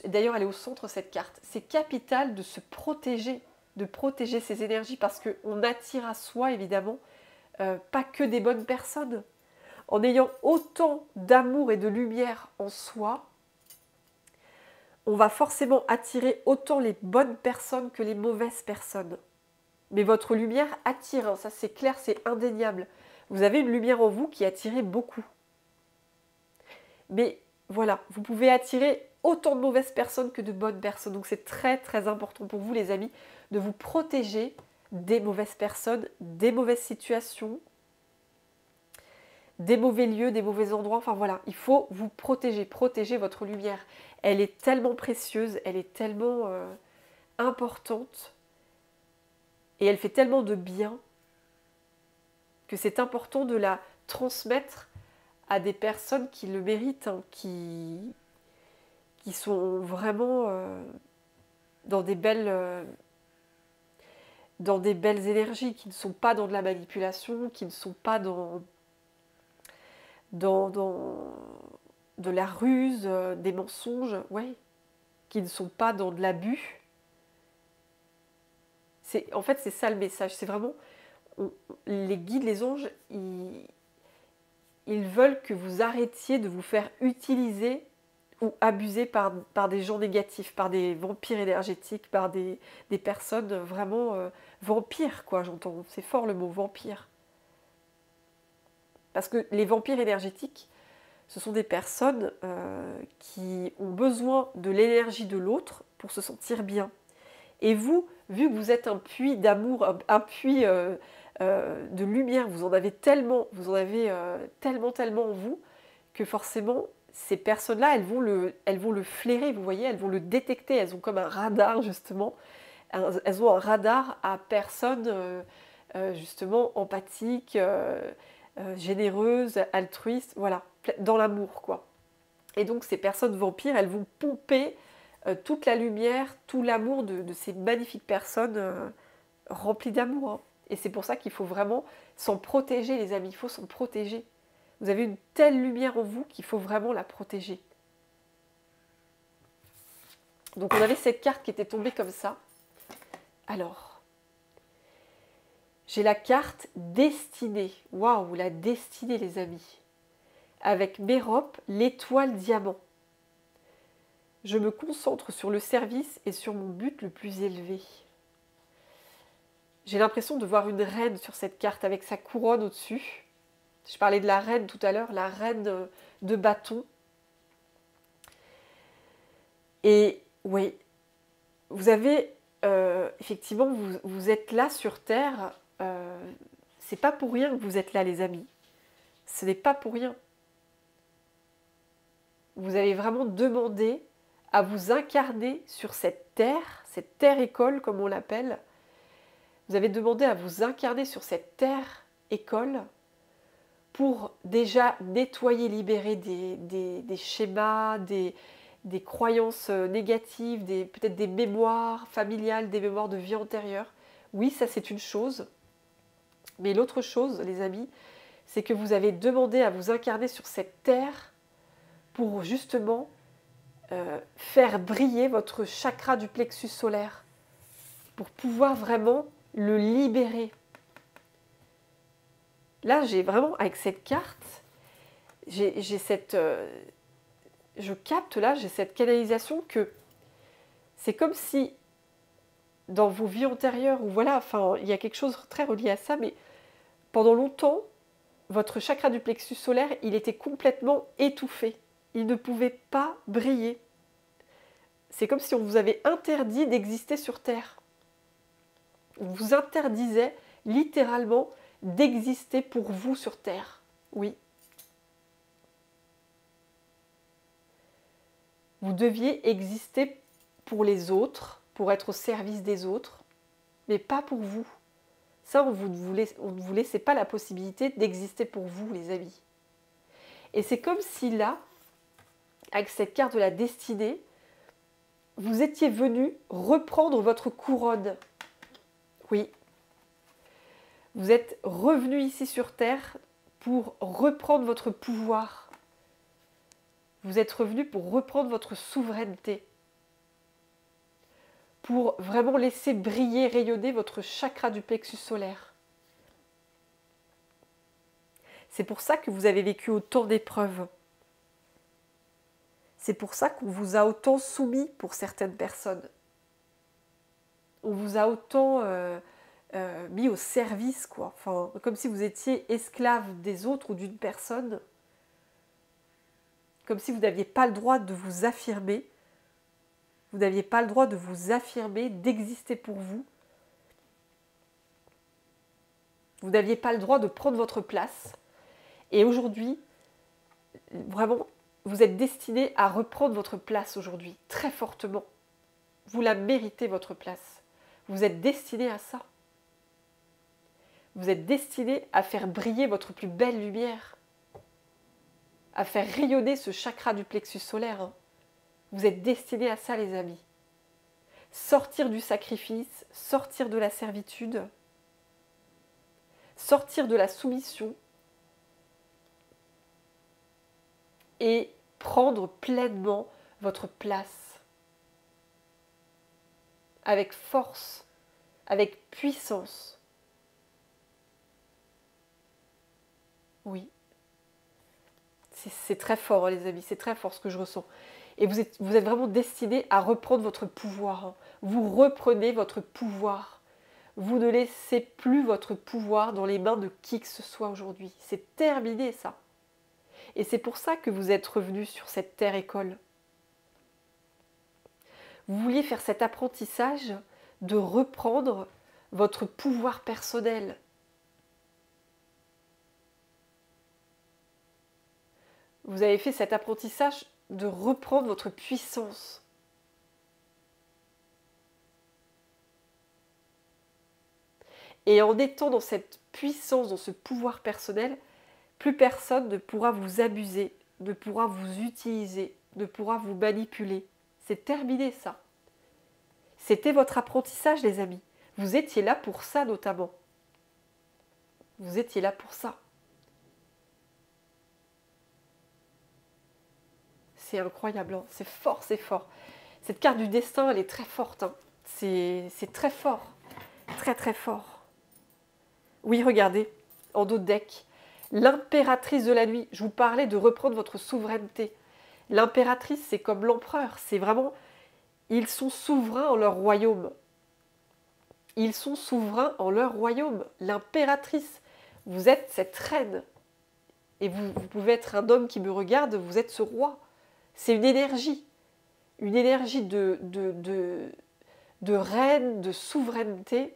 d'ailleurs elle est au centre cette carte, c'est capital de se protéger, de protéger ses énergies, parce qu'on attire à soi évidemment pas que des bonnes personnes. En ayant autant d'amour et de lumière en soi, on va forcément attirer autant les bonnes personnes que les mauvaises personnes. Mais votre lumière attire, hein, ça c'est clair, c'est indéniable. Vous avez une lumière en vous qui attire beaucoup. Mais voilà, vous pouvez attirer autant de mauvaises personnes que de bonnes personnes. Donc c'est très très important pour vous les amis de vous protéger des mauvaises personnes, des mauvaises situations, des mauvais lieux, des mauvais endroits. Enfin voilà, il faut vous protéger, protéger votre lumière. Elle est tellement précieuse, elle est tellement importante et elle fait tellement de bien que c'est important de la transmettre à des personnes qui le méritent, hein, qui sont vraiment dans des belles énergies, qui ne sont pas dans de la manipulation, qui ne sont pas dans de la ruse, des mensonges, ouais, qui ne sont pas dans de l'abus. En fait, c'est ça le message. C'est vraiment, les guides, les anges, ils veulent que vous arrêtiez de vous faire utiliser ou abuser par des gens négatifs, par des vampires énergétiques, par des personnes vraiment vampires, quoi, j'entends. C'est fort le mot vampire. Parce que les vampires énergétiques, ce sont des personnes qui ont besoin de l'énergie de l'autre pour se sentir bien. Et vous, vu que vous êtes un puits d'amour, un puits de lumière, vous en avez tellement en vous, que forcément, ces personnes-là, elles vont le flairer, vous voyez, elles vont le détecter, elles ont comme un radar, justement. Elles ont un radar à personnes, justement, empathiques, généreuses, altruistes, voilà, dans l'amour, quoi. Et donc, ces personnes vampires, elles vont pomper toute la lumière, tout l'amour de ces magnifiques personnes remplies d'amour. Hein. Et c'est pour ça qu'il faut vraiment s'en protéger, les amis, il faut s'en protéger. Vous avez une telle lumière en vous qu'il faut vraiment la protéger. Donc on avait cette carte qui était tombée comme ça. Alors, j'ai la carte destinée. Waouh, la destinée les amis. Avec Mérope, l'étoile diamant. Je me concentre sur le service et sur mon but le plus élevé. J'ai l'impression de voir une reine sur cette carte avec sa couronne au-dessus. Je parlais de la reine tout à l'heure, la reine de bâton. Et oui, vous avez, effectivement, vous êtes là sur Terre. C'est pas pour rien que vous êtes là, les amis. Ce n'est pas pour rien. Vous avez vraiment demandé à vous incarner sur cette terre école, comme on l'appelle. Vous avez demandé à vous incarner sur cette terre école pour déjà nettoyer, libérer des schémas, des croyances négatives, peut-être des mémoires familiales, des mémoires de vie antérieure. Oui, ça c'est une chose. Mais l'autre chose, les amis, c'est que vous avez demandé à vous incarner sur cette terre pour justement faire briller votre chakra du plexus solaire, pour pouvoir vraiment le libérer. Là, j'ai vraiment, avec cette carte, j'ai cette... je capte là, j'ai cette canalisation que c'est comme si, dans vos vies antérieures, ou voilà, enfin, il y a quelque chose de très relié à ça, mais pendant longtemps, votre chakra du plexus solaire, il était complètement étouffé. Il ne pouvait pas briller. C'est comme si on vous avait interdit d'exister sur Terre. On vous interdisait littéralement d'exister pour vous sur Terre. Oui. Vous deviez exister pour les autres, pour être au service des autres, mais pas pour vous. Ça, on ne vous laissez pas la possibilité d'exister pour vous, les amis. Et c'est comme si là, avec cette carte de la destinée, vous étiez venu reprendre votre couronne. Oui. Vous êtes revenu ici sur Terre pour reprendre votre pouvoir. Vous êtes revenu pour reprendre votre souveraineté. Pour vraiment laisser briller, rayonner votre chakra du plexus solaire. C'est pour ça que vous avez vécu autant d'épreuves. C'est pour ça qu'on vous a autant soumis pour certaines personnes. On vous a autant mis au service, quoi. Enfin, comme si vous étiez esclave des autres ou d'une personne. Comme si vous n'aviez pas le droit de vous affirmer. Vous n'aviez pas le droit de vous affirmer, d'exister pour vous. Vous n'aviez pas le droit de prendre votre place. Et aujourd'hui, vraiment, vous êtes destiné à reprendre votre place aujourd'hui, très fortement. Vous la méritez, votre place. Vous êtes destiné à ça. Vous êtes destiné à faire briller votre plus belle lumière. À faire rayonner ce chakra du plexus solaire. Vous êtes destiné à ça, les amis. Sortir du sacrifice, sortir de la servitude, sortir de la soumission et prendre pleinement votre place. Avec force, avec puissance. Oui. C'est très fort, hein, les amis, c'est très fort ce que je ressens. Et vous êtes vraiment destinés à reprendre votre pouvoir. Hein. Vous reprenez votre pouvoir. Vous ne laissez plus votre pouvoir dans les mains de qui que ce soit aujourd'hui. C'est terminé, ça. Et c'est pour ça que vous êtes revenus sur cette terre-école. Vous vouliez faire cet apprentissage de reprendre votre pouvoir personnel. Vous avez fait cet apprentissage de reprendre votre puissance. Et en étant dans cette puissance, dans ce pouvoir personnel, plus personne ne pourra vous abuser, ne pourra vous utiliser, ne pourra vous manipuler. C'est terminé, ça. C'était votre apprentissage, les amis. Vous étiez là pour ça, notamment. Vous étiez là pour ça. C'est incroyable, hein. C'est fort, c'est fort. Cette carte du destin, elle est très forte. Hein. C'est très fort. Très, très fort. Oui, regardez, en dos de deck. L'impératrice de la nuit. Je vous parlais de reprendre votre souveraineté. L'impératrice, c'est comme l'empereur. C'est vraiment... Ils sont souverains en leur royaume. Ils sont souverains en leur royaume. L'impératrice, vous êtes cette reine. Et vous pouvez être un homme qui me regarde, vous êtes ce roi. C'est une énergie de reine, de souveraineté.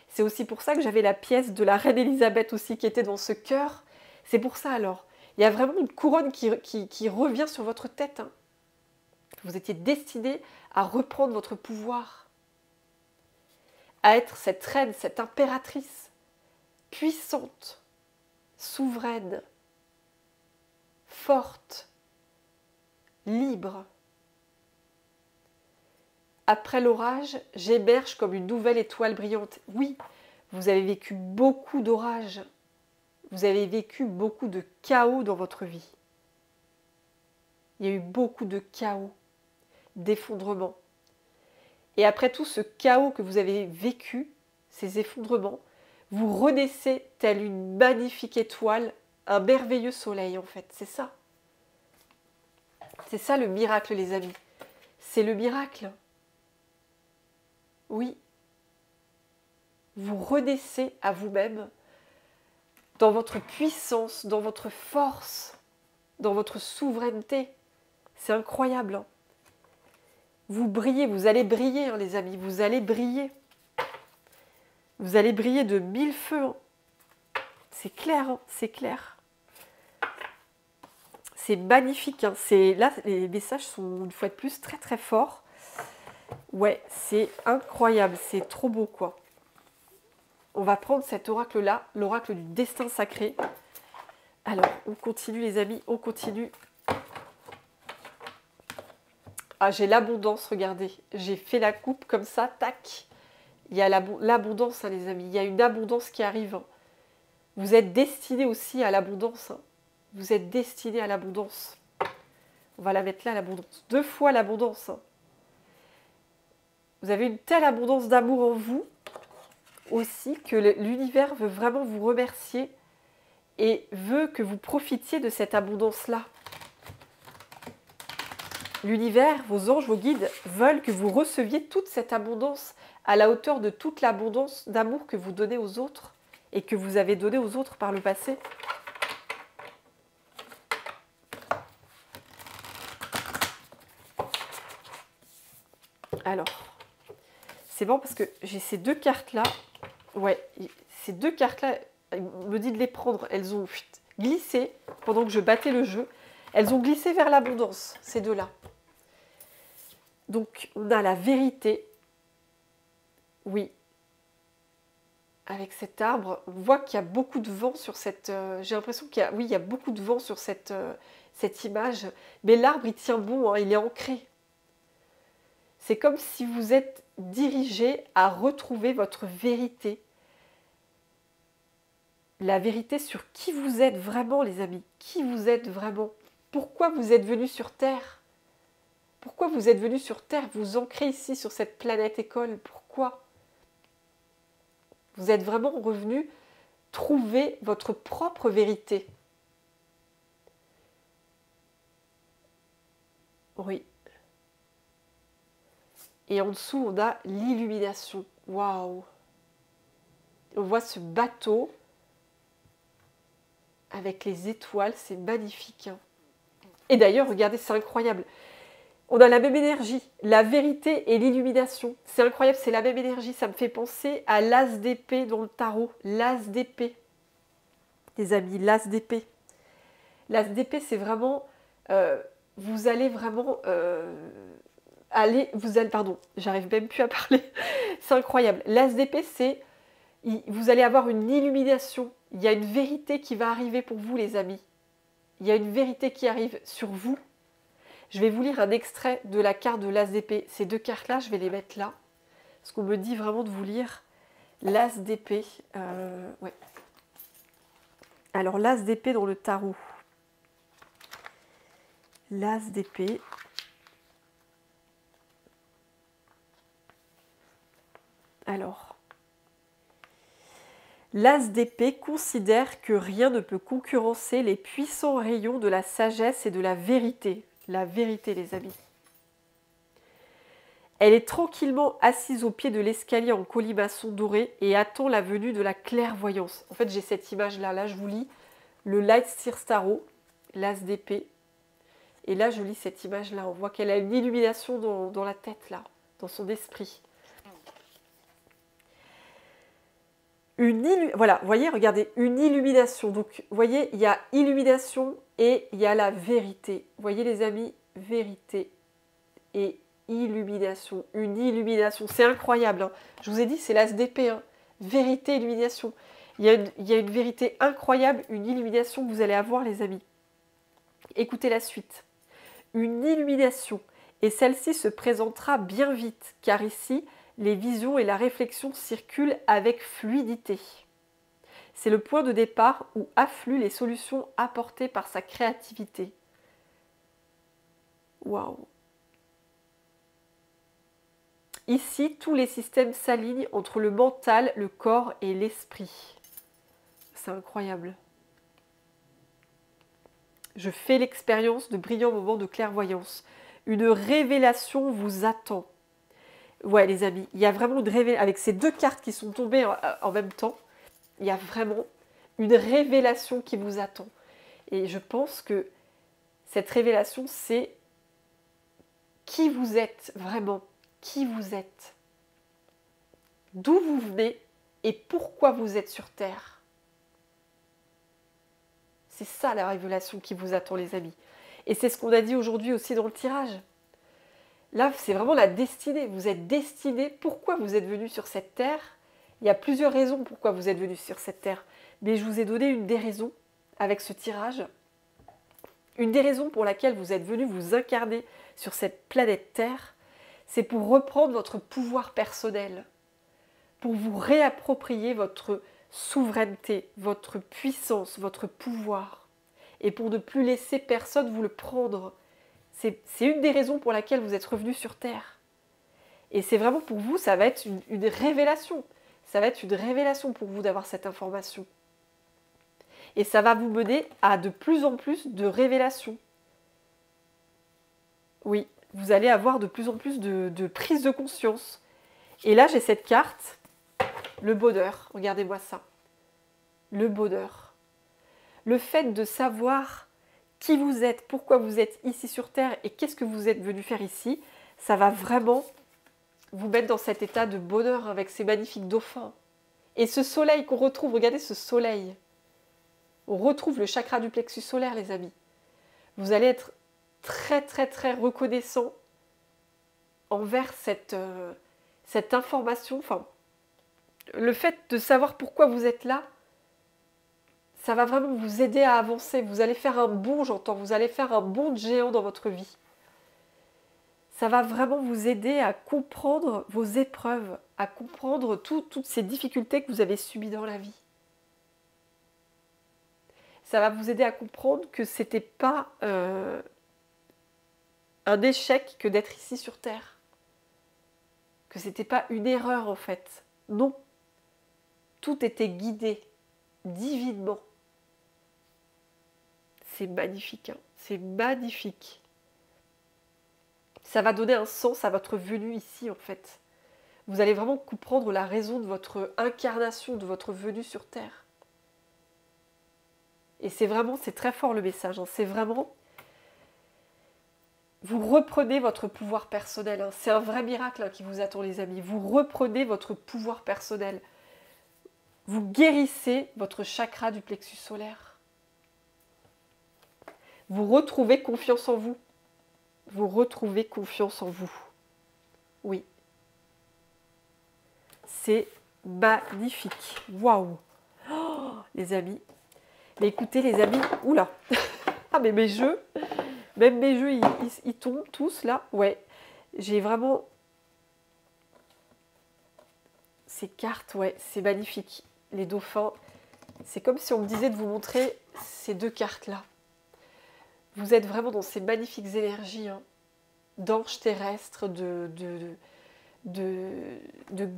C'est aussi pour ça que j'avais la pièce de la reine Elisabeth aussi qui était dans ce cœur. C'est pour ça alors. Il y a vraiment une couronne qui revient sur votre tête. Hein. Vous étiez destiné à reprendre votre pouvoir. À être cette reine, cette impératrice, puissante, souveraine, forte, libre. Après l'orage, j'émerge comme une nouvelle étoile brillante. Oui, vous avez vécu beaucoup d'orages. Vous avez vécu beaucoup de chaos dans votre vie. Il y a eu beaucoup de chaos, d'effondrements. Et après tout ce chaos que vous avez vécu, ces effondrements, vous renaissez telle une magnifique étoile, un merveilleux soleil en fait. C'est ça. C'est ça le miracle, les amis. C'est le miracle. Oui. Vous renaissez à vous-même dans votre puissance, dans votre force, dans votre souveraineté. C'est incroyable. Hein. Vous brillez, vous allez briller, hein, les amis. Vous allez briller. Vous allez briller de mille feux. Hein. C'est clair, hein, c'est clair. C'est magnifique. Hein. Là, les messages sont, une fois de plus, très très forts. Ouais, c'est incroyable, c'est trop beau quoi. On va prendre cet oracle-là, l'oracle du destin sacré. Alors, on continue les amis, on continue. Ah, j'ai l'abondance, regardez. J'ai fait la coupe comme ça, tac. Il y a l'abondance, hein, les amis. Il y a une abondance qui arrive. Hein. Vous êtes destinés aussi à l'abondance. Hein. Vous êtes destinés à l'abondance. On va la mettre là, l'abondance. 2 fois l'abondance. Hein. Vous avez une telle abondance d'amour en vous aussi que l'univers veut vraiment vous remercier et veut que vous profitiez de cette abondance-là. L'univers, vos anges, vos guides veulent que vous receviez toute cette abondance à la hauteur de toute l'abondance d'amour que vous donnez aux autres et que vous avez donné aux autres par le passé. Alors, c'est bon parce que j'ai ces 2 cartes-là. Ouais, ces 2 cartes-là, il me dit de les prendre. Elles ont glissé pendant que je battais le jeu. Elles ont glissé vers l'abondance, ces 2-là. Donc, on a la vérité. Oui. Avec cet arbre, on voit qu'il y a beaucoup de vent sur cette... j'ai l'impression qu'il y a... Oui, il y a beaucoup de vent sur cette image. Mais l'arbre, il tient bon, hein, il est ancré. C'est comme si vous êtes dirigé à retrouver votre vérité. La vérité sur qui vous êtes vraiment, les amis. Qui vous êtes vraiment. Pourquoi vous êtes venus sur Terre. Pourquoi vous êtes venus sur Terre, vous ancrez ici sur cette planète école. Pourquoi? Vous êtes vraiment revenus trouver votre propre vérité. Oui. Et en dessous, on a l'illumination. Waouh! On voit ce bateau avec les étoiles, c'est magnifique. Hein. Et d'ailleurs, regardez, c'est incroyable. On a la même énergie, la vérité et l'illumination. C'est incroyable, c'est la même énergie. Ça me fait penser à l'as d'épée dans le tarot. L'as d'épée. Les amis, l'as d'épée. L'as d'épée, c'est vraiment... vous allez vraiment... pardon, j'arrive même plus à parler. C'est incroyable. L'as d'épée, c'est... Vous allez avoir une illumination. Il y a une vérité qui va arriver pour vous, les amis. Il y a une vérité qui arrive sur vous. Je vais vous lire un extrait de la carte de l'as d'épée. Ces 2 cartes-là, je vais les mettre là. Parce qu'on me dit vraiment de vous lire l'as d'épée. Ouais. Alors, l'as d'épée dans le tarot. L'as d'épée. Alors, l'as d'épée considère que rien ne peut concurrencer les puissants rayons de la sagesse et de la vérité. La vérité, les amis. Elle est tranquillement assise au pied de l'escalier en colimaçon doré et attend la venue de la clairvoyance. En fait, j'ai cette image-là. Là, je vous lis le Light Seer Tarot, l'as d'épée. Et là, je lis cette image-là. On voit qu'elle a une illumination dans la tête, là, dans son esprit. Voilà, vous voyez, regardez, une illumination. Donc, vous voyez, il y a illumination et il y a la vérité. Vous voyez, les amis, vérité et illumination. Une illumination, c'est incroyable. Hein. Je vous ai dit, c'est l'as d'épée. Hein. Vérité, illumination. Il y a une vérité incroyable, une illumination que vous allez avoir, les amis. Écoutez la suite. Une illumination, et celle-ci se présentera bien vite, car ici, les visions et la réflexion circulent avec fluidité. C'est le point de départ où affluent les solutions apportées par sa créativité. Waouh! Ici, tous les systèmes s'alignent entre le mental, le corps et l'esprit. C'est incroyable. Je fais l'expérience de brillants moments de clairvoyance. Une révélation vous attend. Ouais, les amis, il y a vraiment une révélation. Avec ces 2 cartes qui sont tombées en même temps, il y a vraiment une révélation qui vous attend. Et je pense que cette révélation, c'est qui vous êtes vraiment, qui vous êtes, d'où vous venez et pourquoi vous êtes sur Terre. C'est ça la révélation qui vous attend, les amis. Et c'est ce qu'on a dit aujourd'hui aussi dans le tirage. Là, c'est vraiment la destinée. Vous êtes destiné. Pourquoi vous êtes venu sur cette terre? Il y a plusieurs raisons pourquoi vous êtes venu sur cette terre. Mais je vous ai donné une des raisons avec ce tirage. Une des raisons pour laquelle vous êtes venu vous incarner sur cette planète Terre, c'est pour reprendre votre pouvoir personnel, pour vous réapproprier votre souveraineté, votre puissance, votre pouvoir, et pour ne plus laisser personne vous le prendre. C'est une des raisons pour laquelle vous êtes revenu sur Terre. Et c'est vraiment pour vous, ça va être une révélation. Ça va être une révélation pour vous d'avoir cette information. Et ça va vous mener à de plus en plus de révélations. Oui, vous allez avoir de plus en plus de prise de conscience. Et là, j'ai cette carte, le bonheur. Regardez-moi ça. Le bonheur. Le fait de savoir qui vous êtes, pourquoi vous êtes ici sur Terre et qu'est-ce que vous êtes venu faire ici, ça va vraiment vous mettre dans cet état de bonheur avec ces magnifiques dauphins. Et ce soleil qu'on retrouve, regardez ce soleil. On retrouve le chakra du plexus solaire, les amis. Vous allez être très, très, très reconnaissant envers cette information. Enfin, le fait de savoir pourquoi vous êtes là, ça va vraiment vous aider à avancer. Vous allez faire un bond, j'entends, vous allez faire un bond de géant dans votre vie. Ça va vraiment vous aider à comprendre vos épreuves, à comprendre toutes ces difficultés que vous avez subies dans la vie. Ça va vous aider à comprendre que ce n'était pas un échec que d'être ici sur Terre. Que ce n'était pas une erreur en fait. Non. Tout était guidé divinement. C'est magnifique, hein. C'est magnifique. Ça va donner un sens à votre venue ici en fait. Vous allez vraiment comprendre la raison de votre incarnation, de votre venue sur Terre. Et c'est très fort le message, hein. C'est vraiment, vous reprenez votre pouvoir personnel, hein. C'est un vrai miracle, hein, qui vous attend les amis. Vous reprenez votre pouvoir personnel. Vous guérissez votre chakra du plexus solaire. Vous retrouvez confiance en vous. Vous retrouvez confiance en vous. Oui. C'est magnifique. Waouh! Oh, les amis. Mais écoutez, les amis, oula! Ah, mais mes jeux, même mes jeux, ils tombent tous là. Ouais, j'ai vraiment... Ces cartes, ouais, c'est magnifique. Les dauphins, c'est comme si on me disait de vous montrer ces deux cartes-là. Vous êtes vraiment dans ces magnifiques énergies, hein, d'anges terrestres, de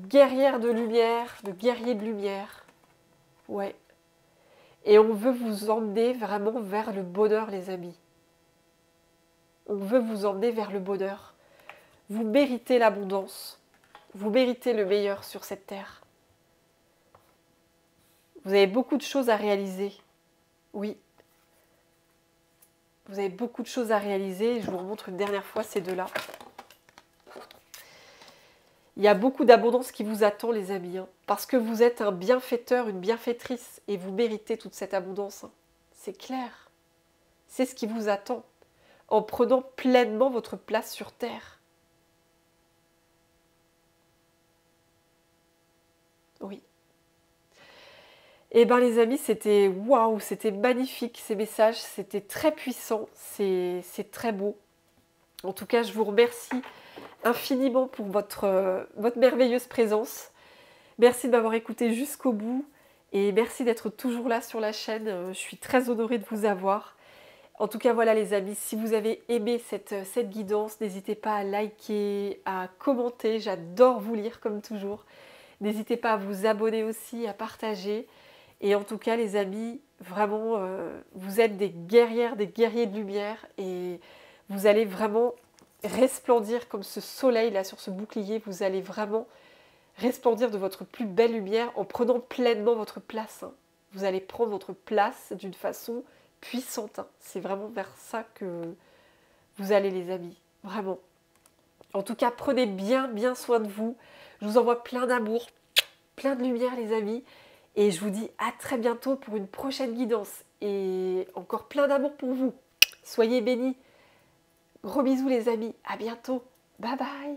guerrières de lumière, de guerriers de lumière. Ouais. Et on veut vous emmener vraiment vers le bonheur, les amis. On veut vous emmener vers le bonheur. Vous méritez l'abondance. Vous méritez le meilleur sur cette terre. Vous avez beaucoup de choses à réaliser. Oui. Vous avez beaucoup de choses à réaliser. Je vous remontre une dernière fois ces deux-là. Il y a beaucoup d'abondance qui vous attend, les amis, hein, parce que vous êtes un bienfaiteur, une bienfaitrice, et vous méritez toute cette abondance. Hein. C'est clair. C'est ce qui vous attend, en prenant pleinement votre place sur Terre. Oui. Eh bien, les amis, c'était waouh, c'était magnifique, ces messages, c'était très puissant, c'est très beau. En tout cas, je vous remercie infiniment pour votre merveilleuse présence. Merci de m'avoir écouté jusqu'au bout et merci d'être toujours là sur la chaîne. Je suis très honorée de vous avoir. En tout cas, voilà les amis, si vous avez aimé cette guidance, n'hésitez pas à liker, à commenter. J'adore vous lire comme toujours. N'hésitez pas à vous abonner aussi, à partager. Et en tout cas, les amis, vraiment, vous êtes des guerrières, des guerriers de lumière et vous allez vraiment resplendir comme ce soleil là sur ce bouclier. Vous allez vraiment resplendir de votre plus belle lumière en prenant pleinement votre place. Hein. Vous allez prendre votre place d'une façon puissante. Hein. C'est vraiment vers ça que vous allez, les amis. Vraiment. En tout cas, prenez bien, bien soin de vous. Je vous envoie plein d'amour, plein de lumière, les amis. Et je vous dis à très bientôt pour une prochaine guidance. Et encore plein d'amour pour vous. Soyez bénis. Gros bisous, les amis. À bientôt. Bye bye!